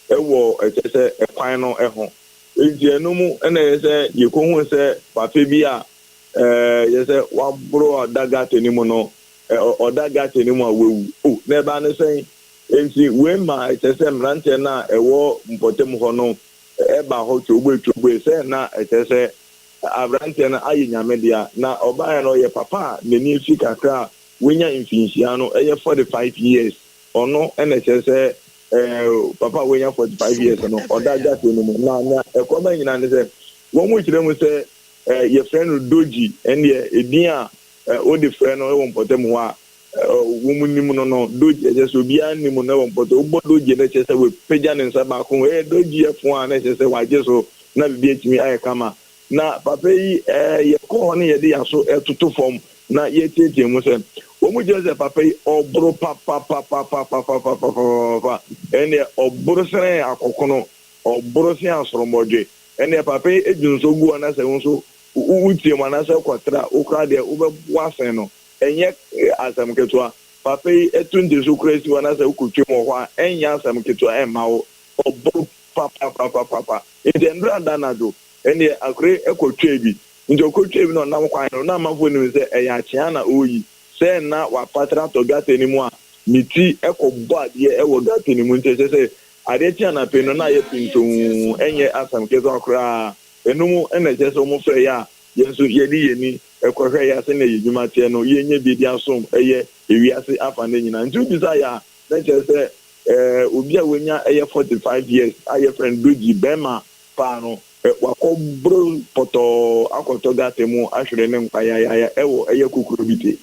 C: a war, a final echo. If you know, and I say, you come say, Papibia, yes, one bro or dagat anymore, or dagat anymore. Oh, never saying. Enti we ma etese mrante na ewo mpotem ho no eba ho togbe se na etese abrante na ayinyame dia na oba no ye papa na ni fi kakra wenya mfinhia no eye 45 years ono na etese papa wenya 45 years no oda gate no na ekoma nyina ne se wo mu kire mu se ye friend doji ene edin a o de friend no ewo mpotem ho a womunim no doji eje bia nim no wompoto ubo doji na chese we peja ne nsa ba ko doji efo a na chese waje so na bibia etimi aye kama na papa yi ye ko ne ye de yaso etutu form na ye tete mu se womu je papa yi obro papa ene obro sere akokono obro se asoromoje ene papa yi ejunso gu na se wonso utie mana se kwatra ukra de ubeboasen no enye asam ketwa papa etunde so kresi wana sa ukutwe mo hwa enya asam ketwa emawo obo papa indendra danado ene akre ekotwe bi njo kotwe bi no nam kwan no na mafo ni se eya chia na oyi se na wa patra to gate ni mu a miti ekobbo ade ewo gate ni mu nte se ade chia na pe no na ye pinto enye asam ketwa akra enumu ene je so mo fe ya yenso yedi yeni ekwohwe ya se na yedwuma tie no yenye bidi asom eye ewiase afa na nyina ntu bisa ya na chese obi a wenya eye 45 years aye friend doji bema pa no wakobro poto akoto gate mu ahwere ne nkwa ya ewo eye kukuru bite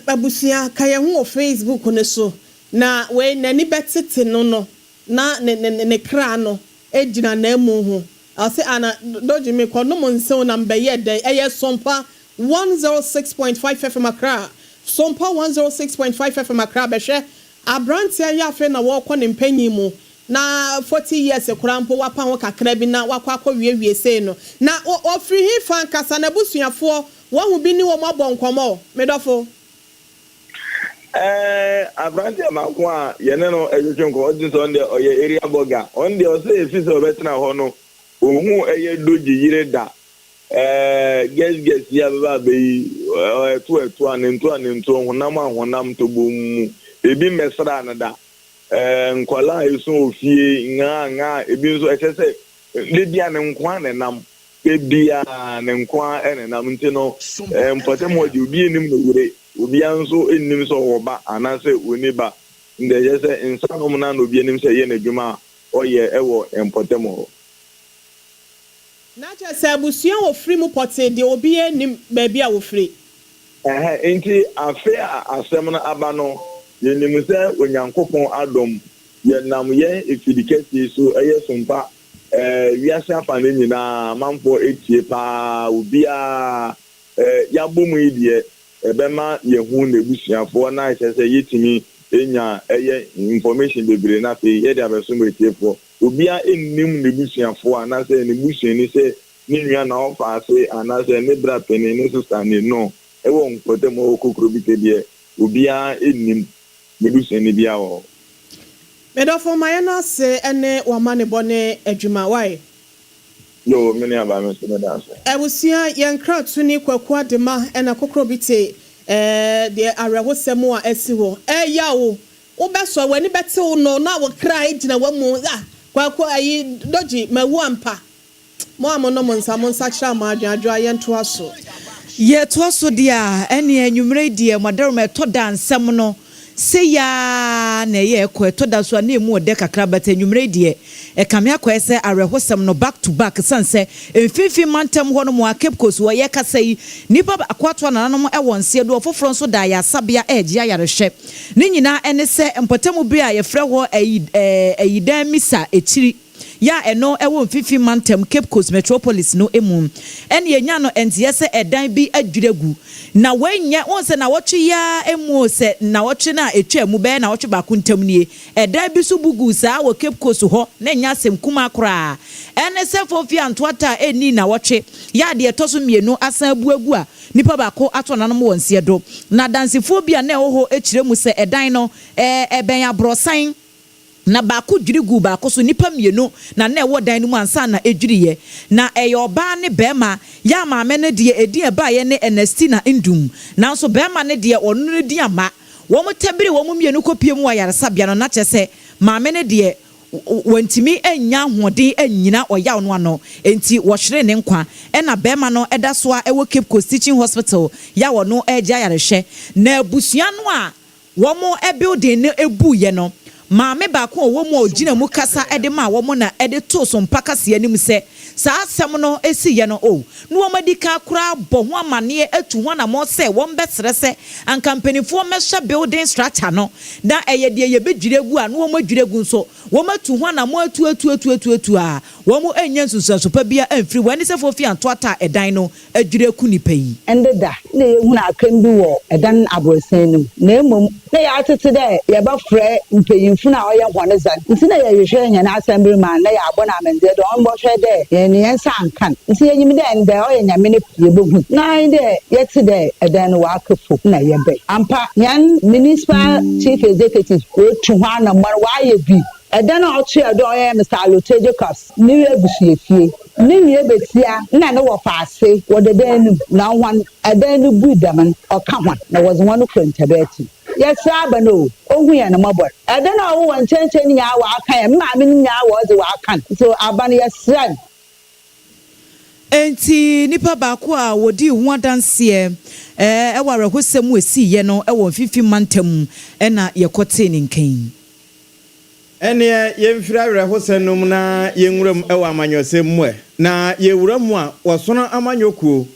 G: abusia kaye hu Facebook ne so na we nani betete no na ne kra no ejina na emu hu ase ana doji me kono mo nse na mbeye den eye sompa 106.5 FM Accra sompa 106.5 FM Accra behwe abrantia ya fe na wo kɔ ne mpanyi mu na 40 yearsekurampo wapa ho kakra bi na wakɔ wie sei no na ofri hi fan kasa na busuafo wo hu bi ni wo mabɔ nkomo medofo
C: abrantia mako a yene no ejotwe nko odi so nde oye area boga on de o se efise obetena ho no ohun eye doji yire da guess ya baba be etu anentu honam to bom ebi mesra na da nkwala eso ofie nga ebi nso etese de bia ne nkwa ne nam ebia ne nkwa ene nam ntino mpotem odi obi enim no wure obi anso enim so woba anase oniba nde yese insanom na obi enim se ye na dwuma oye ewo mpotem ho
G: na je se abusuan wo free mu pote de obi enim ba bia wo free
C: enti afe asem na aba no yenim se onyankopon adom ye nam ye efidikati so eye sompa wiase afa ne nyina manfo etie pa obi a ya bomu idie ebema ye hu na ebusuafo na se yetimi enya eye information bebre na fe ye da beso metiefo obi a ennim na ebusuafo ana se ne busuani se ni nua na ofa se ana se ne bra peni ne sister ne no ewo nkote mo kokoro bi tedie obi a ennim na ebusuani bia wo
G: medofo mayana se ene wamane bone adwuma wai
C: Yo, many of them so dance.
G: Ewusia yankra tuni kwaku adema na kokro bite de arehosem a esiwo ya wo wobeso wani bete wo no na wo kra ejina wamu kwaku ayi doji mawu ampa mo amono monsa kra ma adwadwo ayento aso
B: ye to aso dia ene anwumre die modaroma to dansem no se ya na ye ko to da so na emu ode kakra bata anwumre die e kame akwese arehosem no back to back sanse emfifi mantem ho no mo Cape Coast wo ye kasai nipa akwato nananom e wonse do foforo nso da ya sabia eje ayarehwe ne nyina ene se mpotemu bi a ye frɛ ho ayidan misa ekiri ya eno ewo mfifi mantem Cape Coast Metropolis no emu ene yenya no entie se edan bi adwiregu na wanya wonse na wotwe ya emu se na wotwe na etwa mu be na wotwe ba kuntam nie edan bi so bugu saa wo Cape Coast ho na nya asem kuma akra ene se fofi antoata eni na wotwe ya de etoso mienu asan abuagu a nipa ba ko atonanom wonse do na dansefo bi a na ho ekire mu se edan no eben abrosan na baako dwirigu baako so nipa mienu na na ewo dan mu ansa na edwiriye na eyoba ne bema ya maame ne de edi eba ye ne Ernestina Ndum na so bema ne de onu ne di ama wo mo tabiri wo mo mienu kopie mu ayaresa bia no na kyese maame ne de wantimi enya hoden anyina oyaw no ano enti wo hwere ne nkwa na bema no eda so a ewo Cape Coast Teaching Hospital ya wo no eja yarehwe na abusua no a wo mo building ne ebu ye no maame baako wo mu ogina mu kasa ede ma wo mu na ede to so mpaka se anim se saa asem no esi ye no no wo madika kura bo ho amane atu ho na mo se wo mbesere se ankampanifo mesha building structure no da eye de ye bedwiregu a no wo madwiregu nso wo matu ho na mo atu a wo mu enye nsusanso pa bia amfiri wani se fofi antoata edan no adwireku nipa yi
I: ende da na ye hu na akandu wo edan abrosan nim na emom na ya atete de ye ba frɛ mpanyimfo na oye hwane zan nti na ye hwehwe nya na assemblyman na ya abona amende do on bo hwɛ de ye ne yensa ankan nti ye nyim de ende oye nyame ne pie bohu na inde ye te de edan no wa akafo na ye be ampa yan municipal chief executive wo tu ho na mar wa ye bi edan otu edo oye Mr. Jacobs ni ebusuefie ni wie betia na ne wo faase wo de dan na wan edan no bu dam o ka hwan na wo zo no kwentabeti yes abano ohu ya na mabor edan na wo wanchenchen nya wa aka ya ma me nya wa ze wa aka so aban yes
B: enti nipa baako a wodi hu adanse eware hosem esi ye no ewo fifi mantem na yekote ne nkan
F: ene yemfira awre hosem na yenwuram ewo amanyosem mu na yewuram a wosono amanyokuo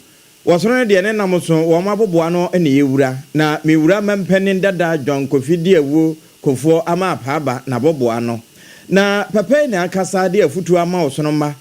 F: wosono de ne namso wo maboboa no ene yewura na mewura mampene dada John Kofidi ewu kofo ama apaba na boboa no na papa ne akasa de afutu ama wosono ma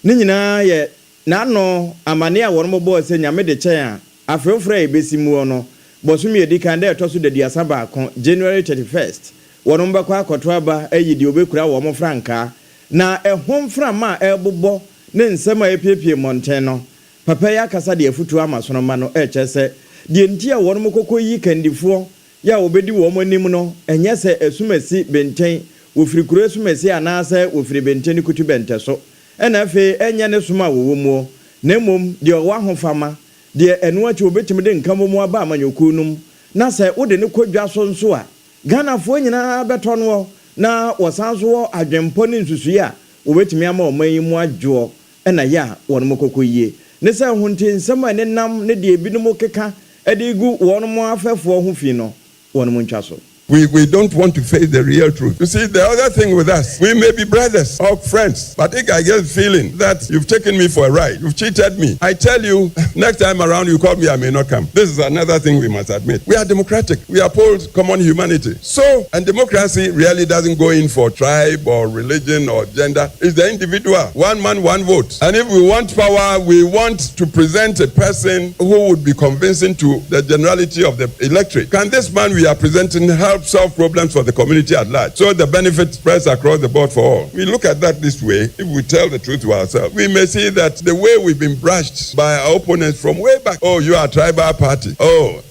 F: ne nyina ye na no amane a wono bobo se nyame de chen a afrefra ebesimu no bosumi edikan de etoso de diasaba kon January 31st wono mbakwa akoto aba ayidi obekura wo mo franka na ehom frama ebobo ne nsema epiepie monten no papa ya kasa de afutu ama sono ma no echese de ntia wono mokoko yi kandifo ya obedi wo mo nim no enyese esumasi benten ofirikuro esumasi anase ofiri benten kutu benteso ena fe enye ne soma wo mu na mom de wa hofama de enu achi obetimi de nkamo mu aba amanyoku num na se wo de ne kodwa so nso a Ghana fo nyina beto no na wasanso wo adwempo ne nsusu a obetimi ama oman mu adwo ena ya wono mokoko yie ne se hunti nsema ne nam ne de ebinom keka ede gu wono mo afefo ho fi no wono mo ntwa so.
J: We don't want to face the real truth. You see, the other thing with us, we may be brothers or friends, but I get the feeling that you've taken me for a ride. You've cheated me. I tell you, next time around you call me, I may not come. This is another thing we must admit. We are democratic. We uphold common humanity. So, and democracy really doesn't go in for tribe or religion or gender. It's the individual. One man, one vote. And if we want power, we want to present a person who would be convincing to the generality of the electorate. Can this man we are presenting help solve problems for the community at large, so the benefit spreads across the board for all? We look at that this way. If we tell the truth to ourselves, we may see that the way we've been brushed by our opponents from way back, oh, you are a tribal party, oh,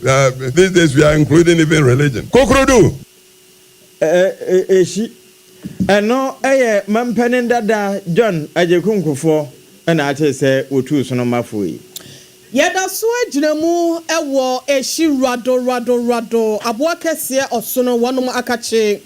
J: these days we are including even religion. Kokrodu
F: She eno mampene dada John Ajekunkufo ɛna ate sɛ wotu so no mafo yi
G: yɛda so agyina mu ɛwɔ ehyi rado aboa kɛseɛ ɔsono wɔnom akakye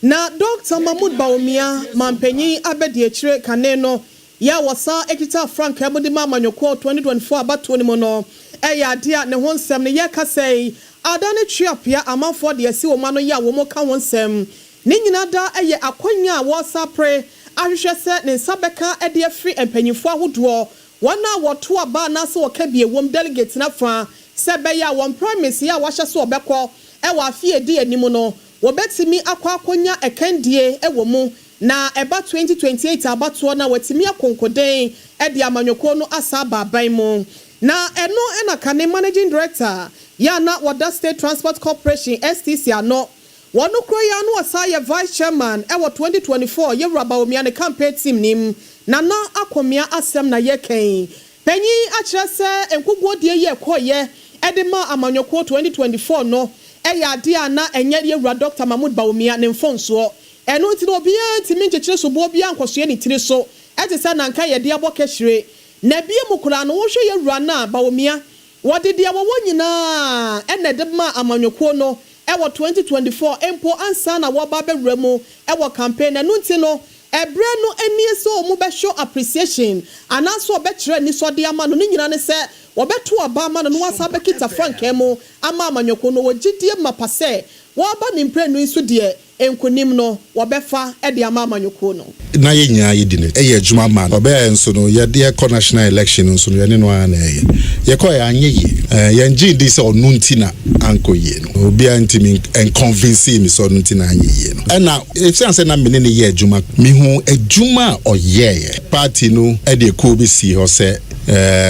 G: na Dr. Mahmoud Bawumia mampanyin abɛdi akyire kane no ya wasa ekita Frank Ebudi Mamanyoko 2024 abatoɔ ne mu no ɛyɛ ade a ne ho nsɛm ne yɛ kasɛi ada ne tuapia amanfoɔ de asi wɔ ma no ya wɔ mo ka ho nsɛm ne nyina da ɛyɛ akonya a wɔsa pre ahwehwɛ sɛ ne nsa bɛka ɛde afiri mpanyinfoɔ ahodoɔ wɔn a wɔto aba na sɛ wɔka bie wɔm delegate na fa sɛ bɛyɛ wɔn promise ya wɔahyɛ so ɔbɛkɔ ɛwɔ afie di anim no wɔbɛtumi akɔ akonya ɛkandie ɛwɔ mu na eba 2028 abatoɔ na watimi akonkoden ɛde amanyoko no asa baban mu na ɛno ɛna kane managing director ya na Wada State Transport Corporation STC ano wɔno kro ya no wasa yɛ vice chairman ɛwɔ 2024 yɛ Bawumia ne campaign team nim na akomia asɛm na yɛ kɛn panyin akyerɛ sɛ enkugodie yɛ kɔyɛ ɛde ma amanyoko 2024 no ɛyɛ ade a na ɛnyɛ yɛ Dr. Mahmoud Bawumia ne mfonsoɔ ɛno nti no obiara ntimi nkyekere so bo obiara nkɔsoɛ ne tiri so ɛte sɛ nanka yɛ de abɔ kɛhyire na bie mu kura no wohwɛ yɛ wura na Bawumia wɔde de awɔ nyinaa ɛna de ma amanyɔkuo no ɛwɔ 2024 empo ansa na wɔba bɛwura mu ɛwɔ campaign na no nti no ɛbrɛ no ani so ɔmo bɛhwɛ appreciation anaso ɔbɛkyerɛ ni so de ama no ne nyina ne sɛ wɔbɛto aba ama no wasa bɛkita frank mu ama amanyɔkuo no wɔgyidie mapasɛ wɔba ne mpre no nso deɛ enkunim no wɔbɛfa ɛde ama amanyɔkuo no
K: na yɛ nyinaa yɛ di ne ɛyɛ adwuma man ɔbɛyɛ nso no yɛde ɛkɔ national election nso no yɛne no ara na ɛyɛ yɛkɔ yɛ anyɛ yie yɛn gye di sɛ ɔno nti na ankɔ yie no obiara ntimi ɛnconvince mi sɛ ɔno nti na anyɛ yie no ɛna ɛfian sɛ na mene ne yɛ adwuma mehu adwuma a ɔyɛɛ party no ɛde ɛkuo bi si hɔ sɛ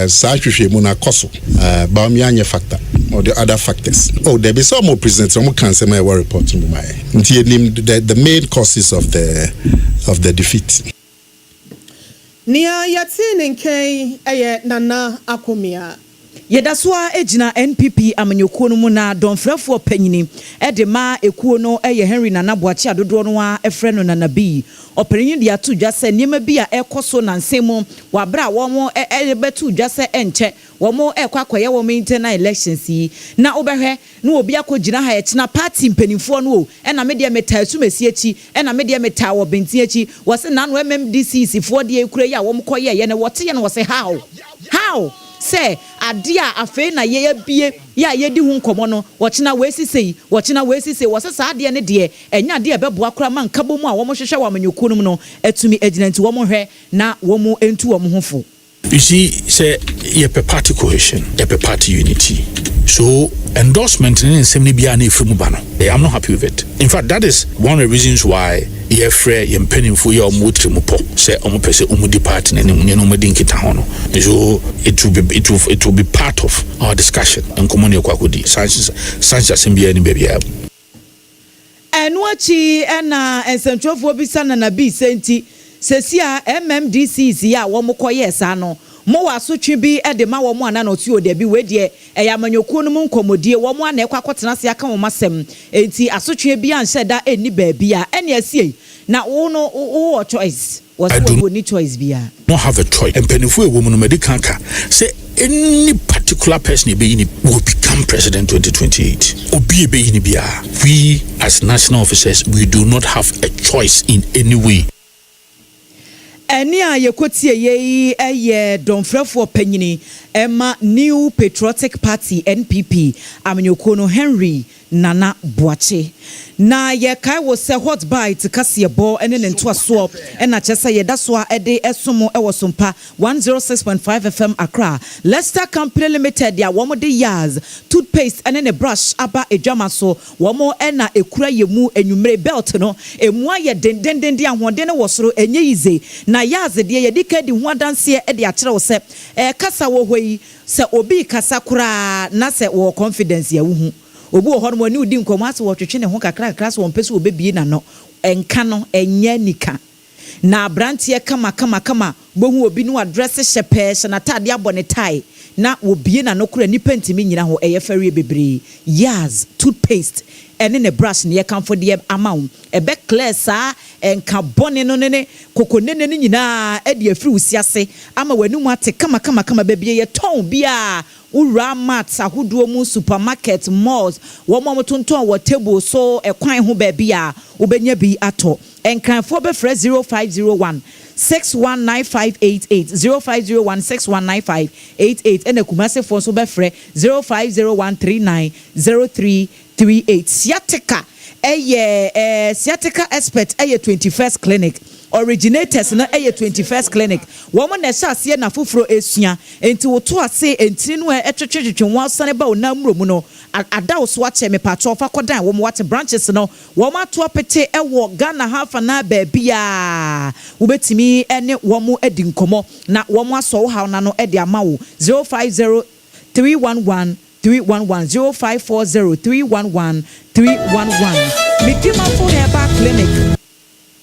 K: saa hwehwɛ mu na kɔ so Bawumia anyɛ factor or the other factors there be some more present some can say my report no my nti the main causes of the defeat
G: nia yati nenkei eye Nana Akomia
B: yɛda so a egyina NPP amanyɔkuo no mu na dɔnfrɛfoɔ panyini ɛde ma ekuo no ɛyɛ Henry Nana Boakye adodoɔ no a ɛfrɛ no Nana bi ɔpanyin de ato dwa sɛ nneɛma bi a ɛkɔ so nansɛm mu wabra wɔn ɛbɛto dwa sɛ ɛnkyɛ wɔn ɛkɔ akɔyɛ wɔn internal elections yi na wobɛhwɛ na obi akɔgyina ha ɛkyena party mpanimfoɔ no o ɛna me deɛ meta asumasi akyi ɛna me deɛ meta wɔ benti akyi wɔse nano MMDC foɔ deɛ ekura yi a wɔn kɔyɛ yɛ na wɔte yɛ no wɔse how say adia afei na ye bie ya ye di hu nkomo no wɔkyena wesisei wɔse saa ade ne de enya de bɛboa kora man kabo mu a wɔn hwehwɛ wɔ amanyɔkuo no mu no atumi agyina nti wɔn hwɛ na wɔn entu wɔn ho fo.
E: You see, say you party cohesion, you party unity. So endorsement in semi biane from Mubano. I'm not happy with it. In fact, that is one of the reasons why you free and penny for your mutri mupo. Say omupese umudi party and umudinki tahono. So it will be part of our discussion and community kwakudi. Sanchez Simbia and baby.
B: Enwachi ena ensentrofo bisa na nabi senti sesia MMDC ya wɔn kɔyɛ saa no mo wasotwe bi de ma wɔn ana na otuo de bi we de ɛyɛ amanyɔkuo no mu nkɔmɔdie wɔn ana ɛkɔ akɔtena se aka wɔn asɛm enti asotwe bi anhyɛ da ɛni baabi a ɛne asie na wo no wo choice was wo ni choice bia
E: not have a choice empenifo e woman no medical ka say any particular person will become president 2028 obi e be yini bia we as national officers we do not have a choice in any way.
B: Eni a yekotie ye eye donfrefo panyini ema New Patriotic Party NPP amanyɔkuo no Henry Nana Boakye na ye kai wo se hot bite kase bo ene ne ntoaso ena kyesa ye da so a ede esomo ewo SOMPA 106.5 FM Accra Leicester Company Limited ya wo de yaz toothpaste ene ne brush aba edwama so wo ena ekura yemu enwumre belt no emu aye dendenden de ahode ne wo soro enye yize na yaz de ye dika di ho adanse e de akyere wo se kasa wo hoi se obi kasa kura na se wo confidence ya wo hu obi wo hono ani udi nkomo ase wo twetwe ne ho kakra so won pese obebie na no enka no enya nika na brantie kama bohu obi no address shepe na tade abone tai na wobie na no kura nipa ntimi nyina ho eye fɛre bebree Yas toothpaste ene ne brush ne yekamfo de amount ebe clear saa enka bone no ne kokonene ne nyina e de afiri usiase ama wanu ate kama bebie ye ton bia ura mat ahodo mu supermarket malls wo mo tonton wo table so ekwan ho bebia ubenya bi ato enkanfo be frɛ 0501 619588 0501 619588 ena kumase fo so be frɛ 0501390338 sciatica expert 21st clinic originators na 21st clinic woman na sha se na foforo esua enti wo to ase enti no etwetwetwe wo asane ba ona mromu no ada wo so ache me patro fa kodan wo what branches no wo ma to apete ewo Ghana hafa na ba bia wo betimi ene wo mo adi nkomo na wo mo aso wo ha na no e de ama wo 050 311 311 0540 311 311 Midimafo Herbal Clinic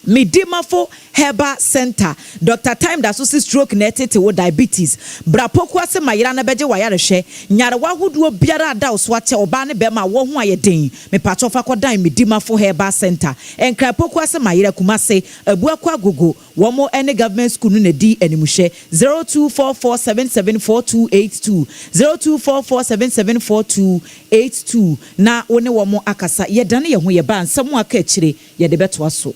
B: Midimafo Herbal Center Dr. Time da so stroke netete wo diabetes brapoku ase mayira na beje wayare hwe nyare wahodo biara da so ache oba ne be ma wo ho ayeden me pacho fa kodan Midimafo Herbal Center enkrapoku ase mayira kumase abuaku agogo wo mo ene government school no na di animuhwe 0244774282 0244774282 na woni wo mo akasa yedane ye ho ye ba nsam aka akire ye de beto aso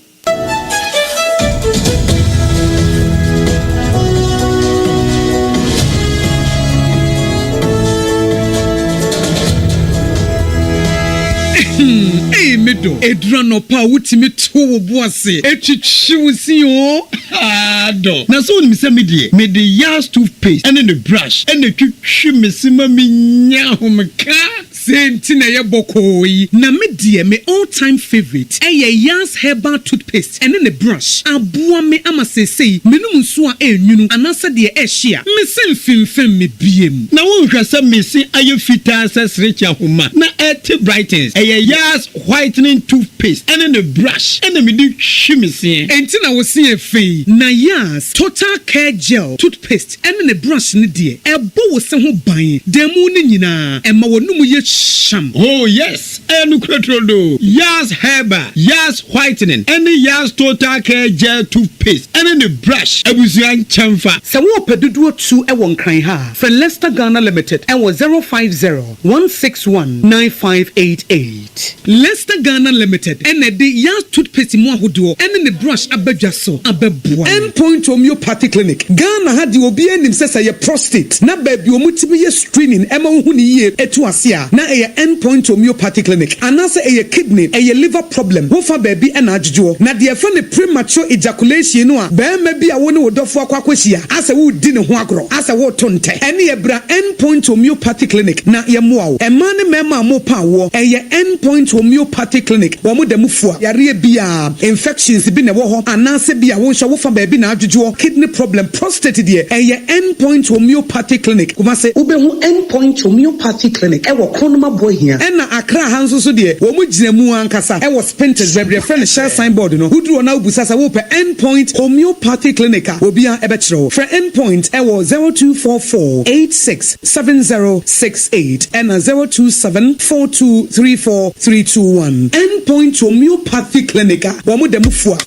L: Medo edrano pa wutimi to wo boase etwitwiwusi o ado na so ni se mede Yas toothpaste and the brush and the twitwi mesima menya homka senti na ye bokoi na medie me all time favorite Yas herbal toothpaste and the brush aboa me amasesei menum so a enwunu anasa de ehia mesen fimfem me biem na wo hwasa mesi ayefita asesrecha homa na et brightens Yas whitening toothpaste and the brush and the midi shimisi entina wo se efei na Yas total care gel toothpaste and the brush ne de ebo wo se ho ban demu ne nyina ema wonum ye sham oh yes enu kretrodo Yas herbal Yas whitening and the Yas total care gel toothpaste and the brush abusuan chamfa se wo pedudu tu e won kran ha for Leicester Ghana Limited and was 050-161-9588 Leicester Ghana Limited and the Yas toothpaste mo ahodo and the brush abadwa so ababua Endpoint Homeopathy Clinic Ghana had the obi anim sesa ye prostate na baby omutimi ye screening ema hu ni ye etu ase a na ye Endpoint Homeopathy Clinic anase ye kidney ye liver problem wo fa baby na adjo na de fa ne premature ejaculation no a ba ma bi a wo ne wodofo akwakwahia ase wo di ne ho agro ase wo tonte ene ye bra Endpoint Homeopathy Clinic na ye moa wo ema ne mema mo pa wo ye Endpoint Homeopathy Clinic wo mo dem fua yare bia infections bi ne wo ho anase bia wo hwa wo fa baby na adjo kidney problem prostate de ye Endpoint Homeopathy Clinic kuma se ubehu Endpoint Homeopathy Clinic e wo konoma boy hia e na Accra hanso so de wo mo gina mu ankasa e wo Spinters bebre friend share signboard no hudru na obusa sa wo pe Endpoint Homeopathy Clinic obi a e be kire for Endpoint e wo 0244867068 and 0274234321 Endpoint Homeopathy Clinic wo mo dem fua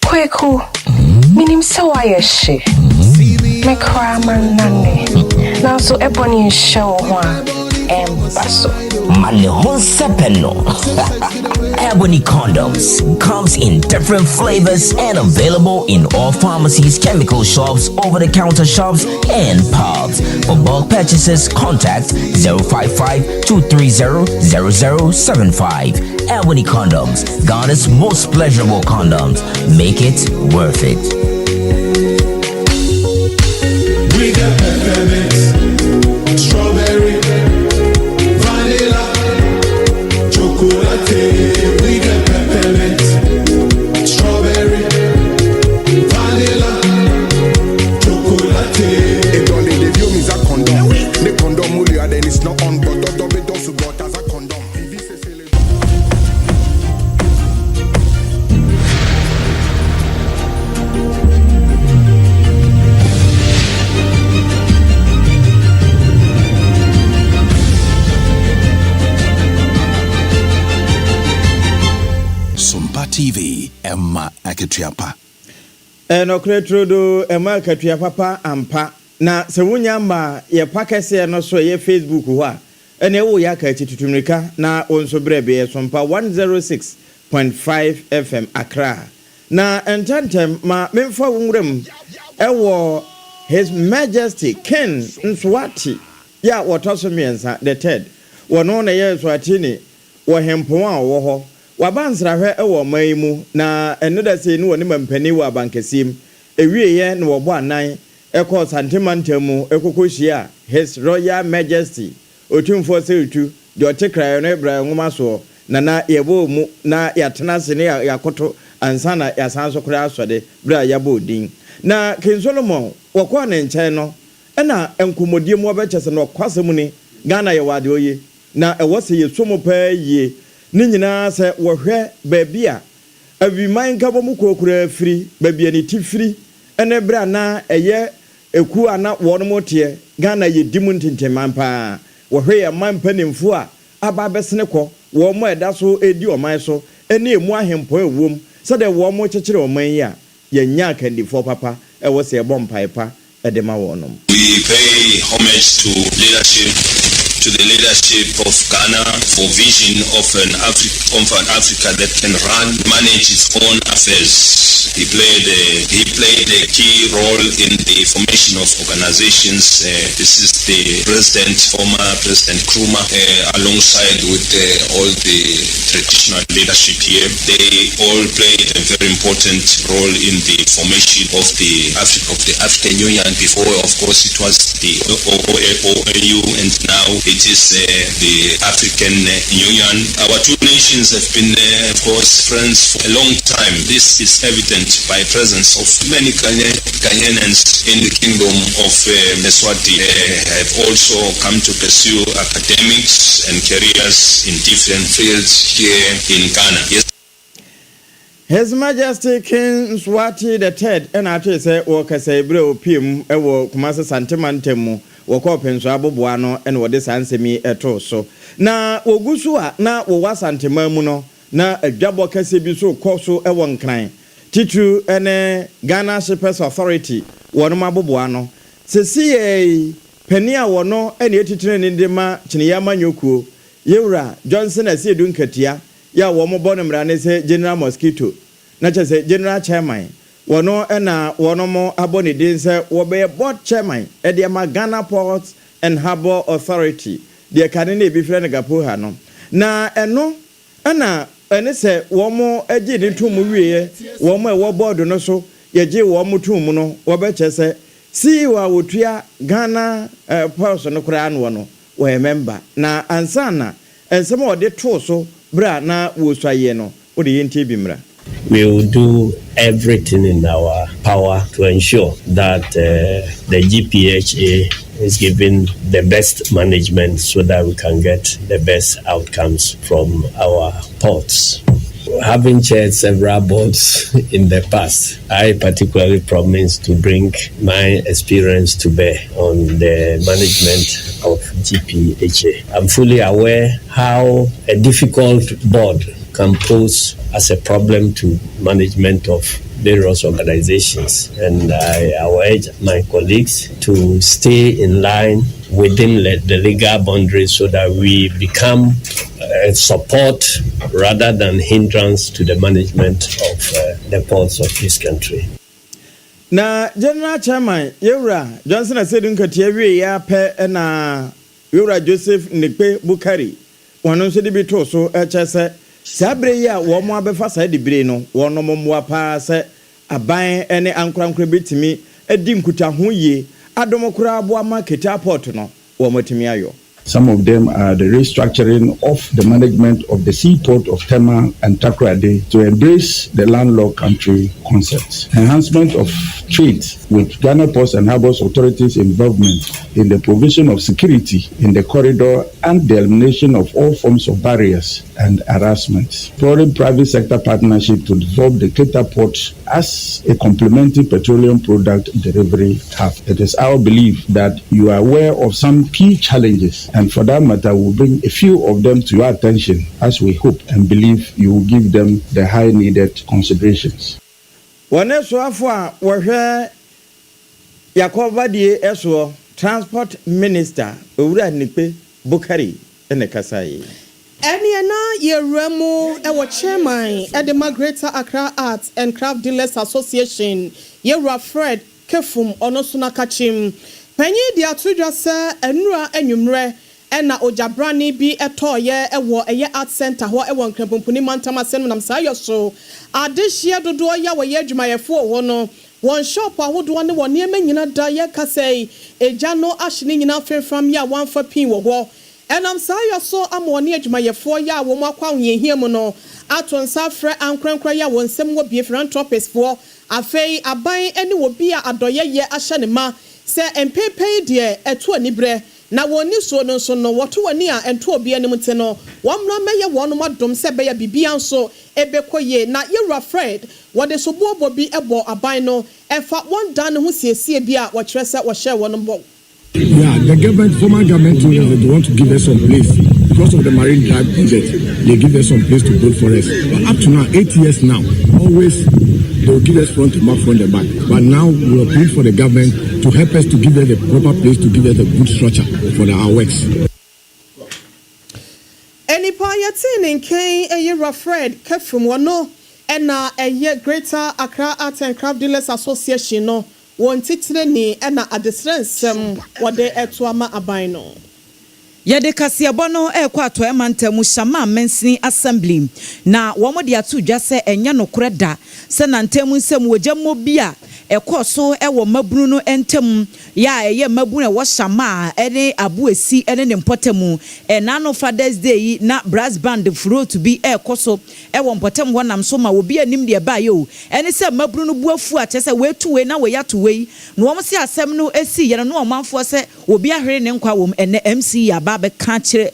M: Kweku, minim sawa she. Me kraman nane. Now so ebony show one embasso.
N: Mane hon sepeno. Ebony condoms comes in different flavors and available in all pharmacies, chemical shops, over-the-counter shops, and pubs. For bulk purchases, contact 055-230-0075. Ebony Condoms, Ghana's most pleasurable condoms. Make it worth it.
O: We got peppermint, strawberry, vanilla, chocolate. We got peppermint, strawberry, vanilla, chocolate.
P: It only the view means a condom. The condom only and then it's not on, but double does support as a condom.
Q: TV, Emma Akituapa.
F: Okretrodo Emma Akituapa ampa. Na se wunya ma ye pakese no so ye Facebook ho a ene wo ya ka tutumrika na onso brebe SOMPA 106.5 FM Accra. Na entantem ma memfa wunrem ewo His Majesty Ken Nswati ya wotoso miensa the third wono na ye Nswati ni wo hempo a wo ho wabansrahwe ewo maimu na enoda se ni woni mampani wa bankesim ewie ye na wo bo anan eko santimantemu ekokohia His Royal Majesty otumfo setu de otekra no ebra nwoma so na yebo mu na yatena se ne yakoto ansana yasanso kura asode bra yabo din na King Solomon wakwa ne nkyɛn no ɛna enkomodie mu obɛkyɛ no kwasɛm ni Ghana yɛ wade oye na ɛwɔ se yesomo paa yie ne nyinaa sɛ wɔhwɛ baabi a awiman ka bɔ mu kokura firi baabi ani ti firi ɛne bra na ɛyɛ eku ana wɔn mo teɛ Ghana yɛ dimu ntinteman paa wɔhwɛ yɛ man panimfo a aba bɛsene kɔ wɔn mo ɛda so edi ɔman so ɛne emu ahempo ewom sɛde wɔn mo kyekyere ɔman yi a yɛnya akandifo papa ɛwɔ sɛ ɛbɔ mpaipa ɛde ma wɔn.
R: We pay homage to the leadership of Ghana for vision of an Africa that can manage its own affairs. He played a key role in the formation of organizations. This is the former President Nkrumah, alongside with all the traditional leadership here. They all played a very important role in the formation of the African Union. Before, of course, it was the OAU, and now it is the African Union. Our two nations have been, of course, friends for a long time. This is evident by presence of many Ghanaians in the kingdom of Eswati have also come to pursue academics and careers in different fields here in Ghana. Yes.
F: His Majesty King Nswati the third and I say workers bre opim ewo Kumasi Santimantemu woko penso aboboano and wo de sansemi eto so na ogusu a na wo wasantema mu no na adwabo kase bi so koso ewo nkran titu ene Ghana Shippers Authority wono maboboano sesi penia wono ene etitire ne ndema Chineyama Nyokuo Yewura Johnson Asiedu Nkatia ya wo mo bono mra ne se General Mosquito na che se General Chairman wono ena wono mo abone din se wo be board chairman e de ma Ghana Ports and Harbour Authority de kanene bi frɛ ne gapo ha no na eno ena ene se wo mo agi ne tum wieye wo mo e wo board no so ye gi wo mo tum no wo be che se si wa wotua Ghana Ports no kra no no wo member na ansana ensem wo de to so bra na wo swaye no wo de yenti bi mra.
S: We will do everything in our power to ensure that the GPHA is given the best management so that we can get the best outcomes from our ports. Having chaired several boards in the past, I particularly promise to bring my experience to bear on the management of GPHA. I'm fully aware how a difficult board can pose as a problem to management of various organizations, and I urge my colleagues to stay in line within the legal boundaries so that we become support rather than hindrance to the management of the ports of this country.
F: Na General Chairman Yewura Johnson Asiedu Nkatia wie ya pe na Yewura Joseph Nekpe Bukari wono so de bi to so echese sabre ya wo mo abefa sa de bire no wono mo mo pa se aban ene ankorankora betimi edi nkuta ho ye adomokora abo ama Ketia Port no wo motimi ayo.
T: Some of them are the restructuring of the management of the seaport of Tema and Takoradi to embrace the landlocked country concept, enhancement of faith with Ghana Ports and Harbours Authority's involvement in the provision of security in the corridor and the elimination of all forms of barriers and harassment. Exploring private sector partnership to develop the Keita Port as a complementary petroleum product delivery hub. It is our belief that you are aware of some key challenges, and for that matter, we'll bring a few of them to your attention as we hope and believe you will give them the high needed considerations.
F: Transport Minister Owura Nipe Bukari Enekasai.
G: Eniana Yeremu Ewa Chairman Edema Greater Accra Arts and Craft Dealers Association Yera Fred Kefum Onosuna Kachim Penyi dia tudwa se enura enwumre ena ojabrani bi etoye ewo eye art center ho ewo nkrampuni mantama sen nam sayo so adehia dodo ya wo ye adwumayefo ho no one shop ahodo ne wo niema nyina da ye kasei eja no ahene nyina fefram ya one fa pin wo ho enam sayo so amone adwumayefo ya wo makwa hoyehia mu no atonsa frɛ ankrankra ya won sem wo bie philanthropist fo afei aban ene wo bia adoye ye ahye ne ma se empepe de eto anibre na woni so no so no woto wani a ento obi anim te no womra meye wono madom se be ya bibia nso ebekoye na Yera Fred wode so bobo bi ebo aban no efa won dan ho siesie bi a wo kire se wo share wono bo.
U: Yeah, the government, former government, they want to give us some place because of the marine drive project. They give us some place to build for us. But up to now, 8 years now, always they will give us front to back, front to back. But now we are praying for the government to help us to give us the proper place, to give us a good structure for our works.
G: Enipa yatin in Kane Yera Fred kept from one and a year Greater Accra Arts and Craft Dealers Association no. One titire ni ena adesrensem wode etuama abino.
B: Yede kasiabo no ekwa to emantem shama mensini assembly na womo de atu dwa se enya nokore da se nantem nsem wojammo bia ekoso ewo mabunu no entem ya eye mabunu wo shama ene abuesi ene ne mpotemu na no Father's Day na brass band furo to be ekoso ewo mpotem wonam so ma obi anim de ba yo ene se mabunu no buafu a chese wetu we na we yato we no wo se asem no esi ye no omanfo se obi ahwere ne nkwa wom ene MC aba be ka kire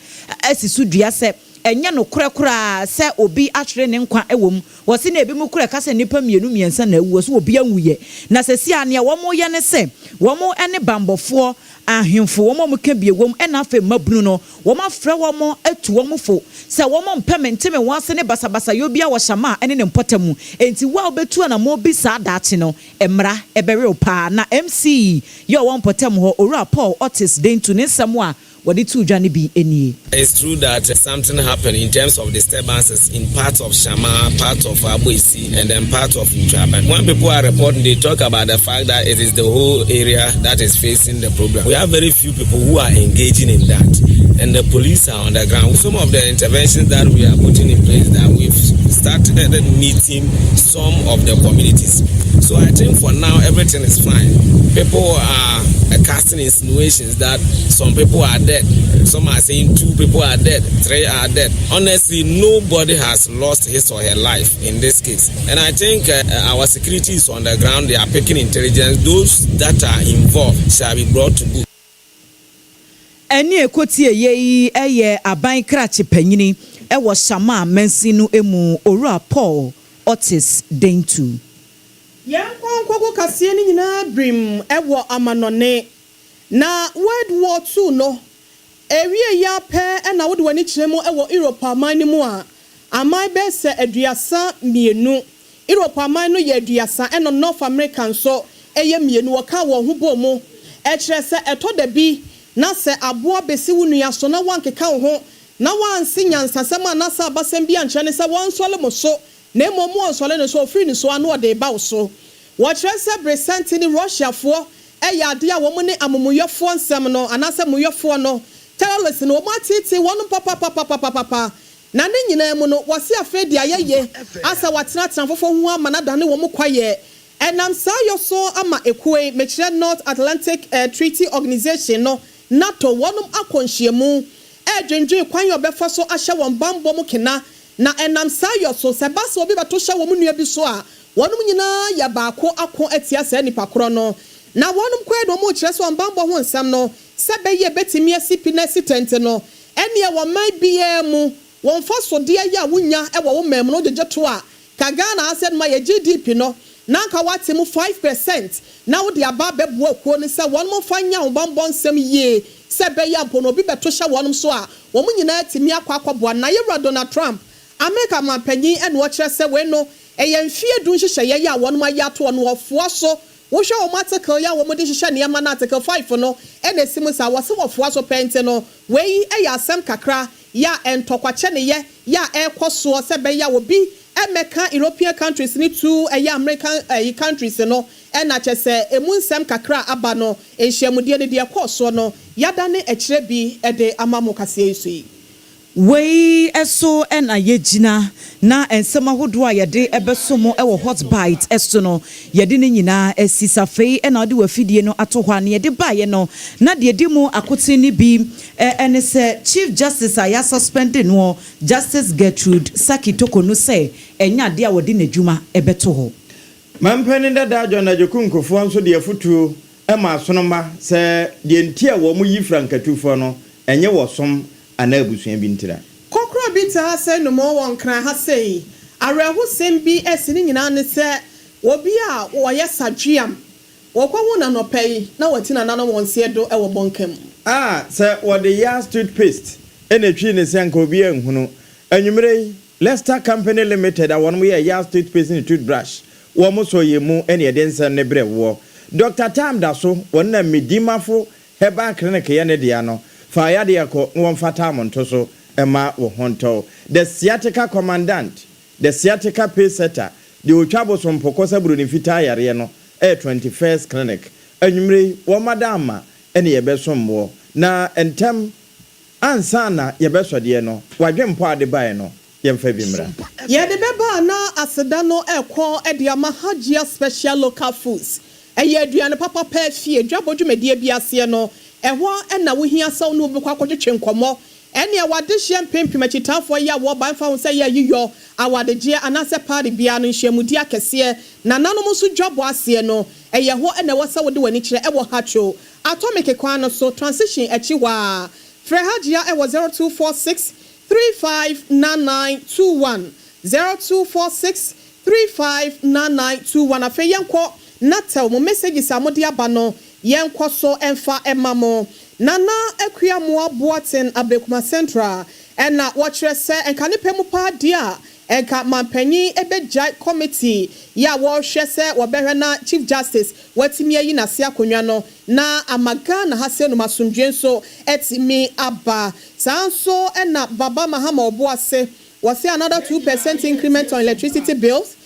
B: asisu dua se enya no kurekura se obi atwere ne nkwa ewom wo se na ebi mu kure ka se nipa mienu miensa na ewu so obi anwuye na se sia ne wo mo ye ne se wo mo ene bambofo ahemfo wo mo ka biewom ena afa mabunu no wo ma frɛ wo mo atu wo mo fo se wo mo mpamente me wase ne basabasa yo bia wo hyama ene ne mpotemu enti wa obetu na mo bi sa daache no emra ebere opa na MC yo wo mpotemu ho Owura Paul Otis Dentu ne samwa. It's true
V: that something happened in terms of disturbances in parts of Shama, parts of Abuisi, and then parts of Ntraban. When people are reporting, they talk about the fact that it is the whole area that is facing the problem. We have very few people who are engaging in that, and the police are on the ground. Some of the interventions that we are putting in place, that we've started meeting some of the communities. So I think for now everything is fine. People are casting insinuations that some people are dead. Some are saying 2 people are dead, 3 are dead. Honestly, nobody has lost his or her life in this case. And I think our security is on the ground. They are picking intelligence. Those that are involved shall be brought to book.
B: Eni ekoti eye aban krachi panyini ewo shama mensinu emu Owura Paul Otis Dentu.
G: Yankwankwago kasie ni nyina brim ewo amanone na World War II no ewie ya pe na wode wani kiremo ewo Europe amani mu a amai be se aduasa mienu Europe amani no ye aduasa eno North America so eye mienu waka wo ho bom e kire se eto da bi na se aboa besi wunu so na wankeka ho na wansi nyansasema na sa abasem bi anche ne se wonsole mo so na emomu onsole ne so free ne so anu ode ba so wo kire se present ni Russia fo eya ade a wo mu ne amumuyefo nsem no anase muyefo no terrorists no matiti wonu papa na ne nyina mu no wose afedi ayeye asa watena fofo ho ama na dane wo mu kwaye enam sa yo so ama ekue mechire North Atlantic Treaty Organization no NATO wonum akonhyiemu edwendwe kwan yo befa so ahye won bambo mu kena na enam sa yo so sebasa obi beto hye wo mu nua bi so a wɔnom nyinaa yɛ baako ako atia saa nipa korɔ no na wɔnom kɔɛ no mo kyerɛ so ɔmbambɔ ho nsɛm no sɛ bɛyɛ betimi asipi na sitente no ɛne wɔ man biara mu wɔn fa sodeɛ yɛ a wonya ɛwɔ wo mam no de gye to a ka Ghana asɛm ma yɛ GDP no na ka wate mu 5% na wo de aba bɛboa kuo ne sɛ wɔnom fa nya ɔmbambɔ nsɛm yie sɛ bɛyɛ mpo no obi bɛto hyɛ wɔnom so a wɔn nyinaa timi akɔboa na yɛwura Donald Trump America mampanyin ɛne wɔkyerɛ sɛ wei no ɛyɛ mfie du nhyehyɛ yɛ a wɔnom ayɛ ato no wɔfoa so wohwɛ wɔn article yɛ a wɔn de hyehyɛ nneɛma na article 5 no ɛna esi mu sa wɔse wɔfoa so pɛnte no wei ɛyɛ asɛm kakra yɛ ɛntɔkwakyɛ ne yɛ ɛkɔ soɔ sɛ bɛyɛ obi ɛmɛka European countries ne tu ɛyɛ American countries no ɛna kyɛ sɛ emu nsɛm kakra aba no nhyiamudeɛ ne deɛ kɔɔ soɔ no yada ne akyerɛ bi ɛde ama mo kaseɛ yi so yi
B: wei eso ena yegyina na ensɛm ahodoɔ a yɛde ɛbɛso mo ɛwɔ hot bite ɛso no yɛde ne nyinaa asisafei ɛna ɔde wafidie no ato hɔ a ne yɛde baeɛ no na deɛ di mu akote ne bi ɛne sɛ Chief Justice a ya suspended no Justice Gertrude Saki Toko no sɛ ɛnya de a wɔde n'adwuma ɛbɛto hɔ
F: mampani dada John Ajokunkofo nso de afutuo ɛma asonoma sɛ deɛ ntia wɔ mu yi frankatufo no ɛnyɛ wɔ som ana abusua bi ntira
G: kokro bi ta sɛ no mo won kran ha sei areho sem bi esi ne nyina ne sɛ obi a wɔyɛ sadwiam wɔkɔwo na no pɛyi na wɔti na nano wɔn se do ɛwɔ bonkam
F: sɛ wɔde ya toothpaste ɛna twi ne sɛ nka obi anhunu anwumere Leicester Company Limited a wɔn yɛ ya toothpaste ne toothbrush wɔn mo so yɛ mu ɛna yɛde nsɛm ne brɛ wɔ Dr. Tam da so wɔn na medimafo herbal clinic yɛ ne dia no fa ya de akɔ wɔn fata amonto so ɛma wɔ honto the sciatica commandant the sciatica pace setter the otwabo so mpokɔ saburo ne fita yare no 21st clinic anwumre wɔ madama ɛne yɛbɛsommo na entem ansa na yɛbɛsɔdeɛ no wadwe mpo ade bae no yɛmfa bi mra
G: yɛde bɛba na aseda no ɛkɔ ɛde ama Hajia special local foods ɛyɛ aduane papa pɛ fie dwabodwumadie bi aseɛ no ɛhɔ ɛna wohia saw no obekɔ akɔtwetwe nkɔmɔ ɛne awade hye mpempem akitafo yɛ wɔ banfa ho sɛ yɛ yiyɔ awadegye anasɛ party bia no nhyiamudi akɛseɛ na nanom so dwabo aseɛ no ɛyɛ hɔ ɛna wɔsɛ wode wani kyerɛ ɛwɔ hatcho atomic kwan no so transition akyi hɔ a frɛ Hajia ɛwɔ 0246 359921 0246 359921 afei yɛnkɔ natel mo messages a mode aba no yenkɔ so emfa emamo nana akua mo aboaten abekuma central ɛna wɔkyerɛ sɛ enka ne pɛ mu pa dia enka mampanyin ebegya committee ya wɔhwɛ sɛ wɔbɛhwɛ na Chief Justice watimi ayi na se akonwa no na amaga na hase no masomdwe so etimi aba sanso ɛna baba mahama oboase wɔse another 2% increment on electricity bills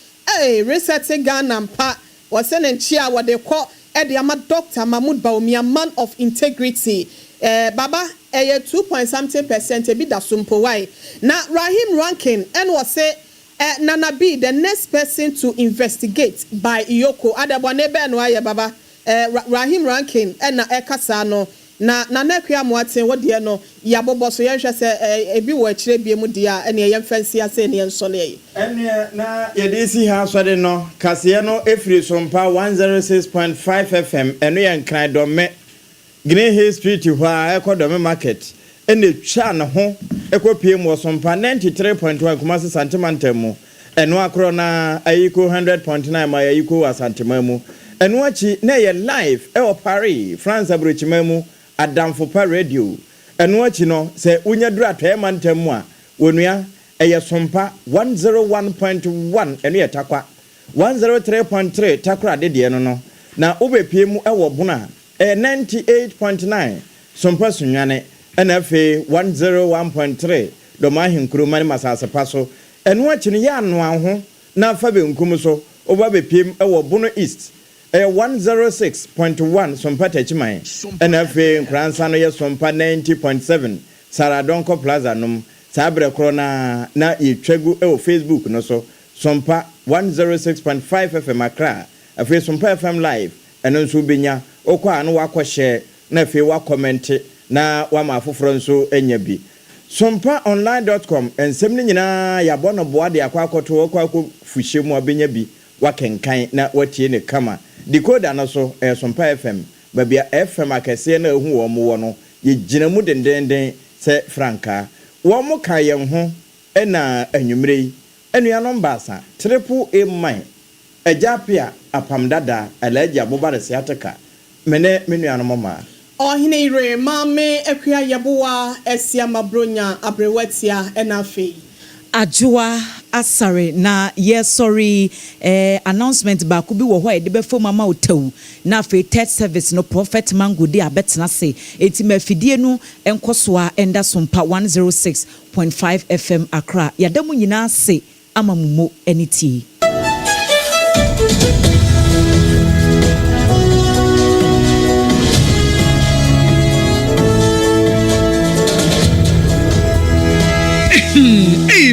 G: resetting Ghana mpa wɔse ne nchia wɔde kɔ Edi ama Dr. Mahmoud Baumia, man of integrity. Baba, 2.something% ebi da sumpo wai. Na Rahim Rankin, and was say, Nana B, the next person to investigate by Iyoko. Adabwanebe and waya baba. Rahim Rankin, and na Ekasano. Na nekia mwate wodi no yabobo so yenhwe se ebi wo akire bie mu dia ene ye mfansi ase ne nsole
F: ene na yedisi ha so de no kase no efiri SOMPA 106.5 FM eno ye nkran do me Green Hill Street ho a ekodome market ene twa ne ho ekopie mu SOMPA 93.1 Kumasi Santimantam mu eno akro na ayiko 100.9 ma ayiko Asantema mu eno achi na ye live e Paris France abrochima mu Adamfo pa radio eno achi no se unya dura atwa mantam mu a wonua eye SOMPA 101.1 eno ye takwa 103.3 takra de no na obepie mu ewo bona 98.9 SOMPA sunwane ena fe 101.3 do ma hinkuru mani masase paso eno achi no ya ano ho na fa be nkum so oba bepiem ewo bono east 106.1 SOMPA tachiman NFA nkransa no ye SOMPA 90.7 Saradonko Plaza num sabre krona na etwagu Facebook no so SOMPA 106.5 FM Accra afi SOMPA FM live eno nso benya okwa no wakɔhye na afi wa comment na wa ma afoforo nso enya bi sompaonline.com ensem ni nyina ya bono boa de akwakoto okwa fuhye mu abenya bi wakenkan na watie ne kama decoder no so SOMPA FM babia FM akese na ehu wo mo no ye gina mu dendenden se franka wo mo ka ye ho na anwumre yi anuanom baasa triple A mine Ejapia apamdada alaji abubare siateka mene menuanom ma
G: ohine ire mame ekua yaboa esia mabronya abrewetia enafe
B: Ajua asare na sorry announcement ba ku bi wo ho e de be fo mama otawu na fe third service no prophet mango de abetena se enti mafidie no enkosoa enda SOMPA 106.5 FM Accra yadamu nyina se amamumo eniti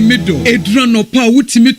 L: Medo, Edra no pa wutimi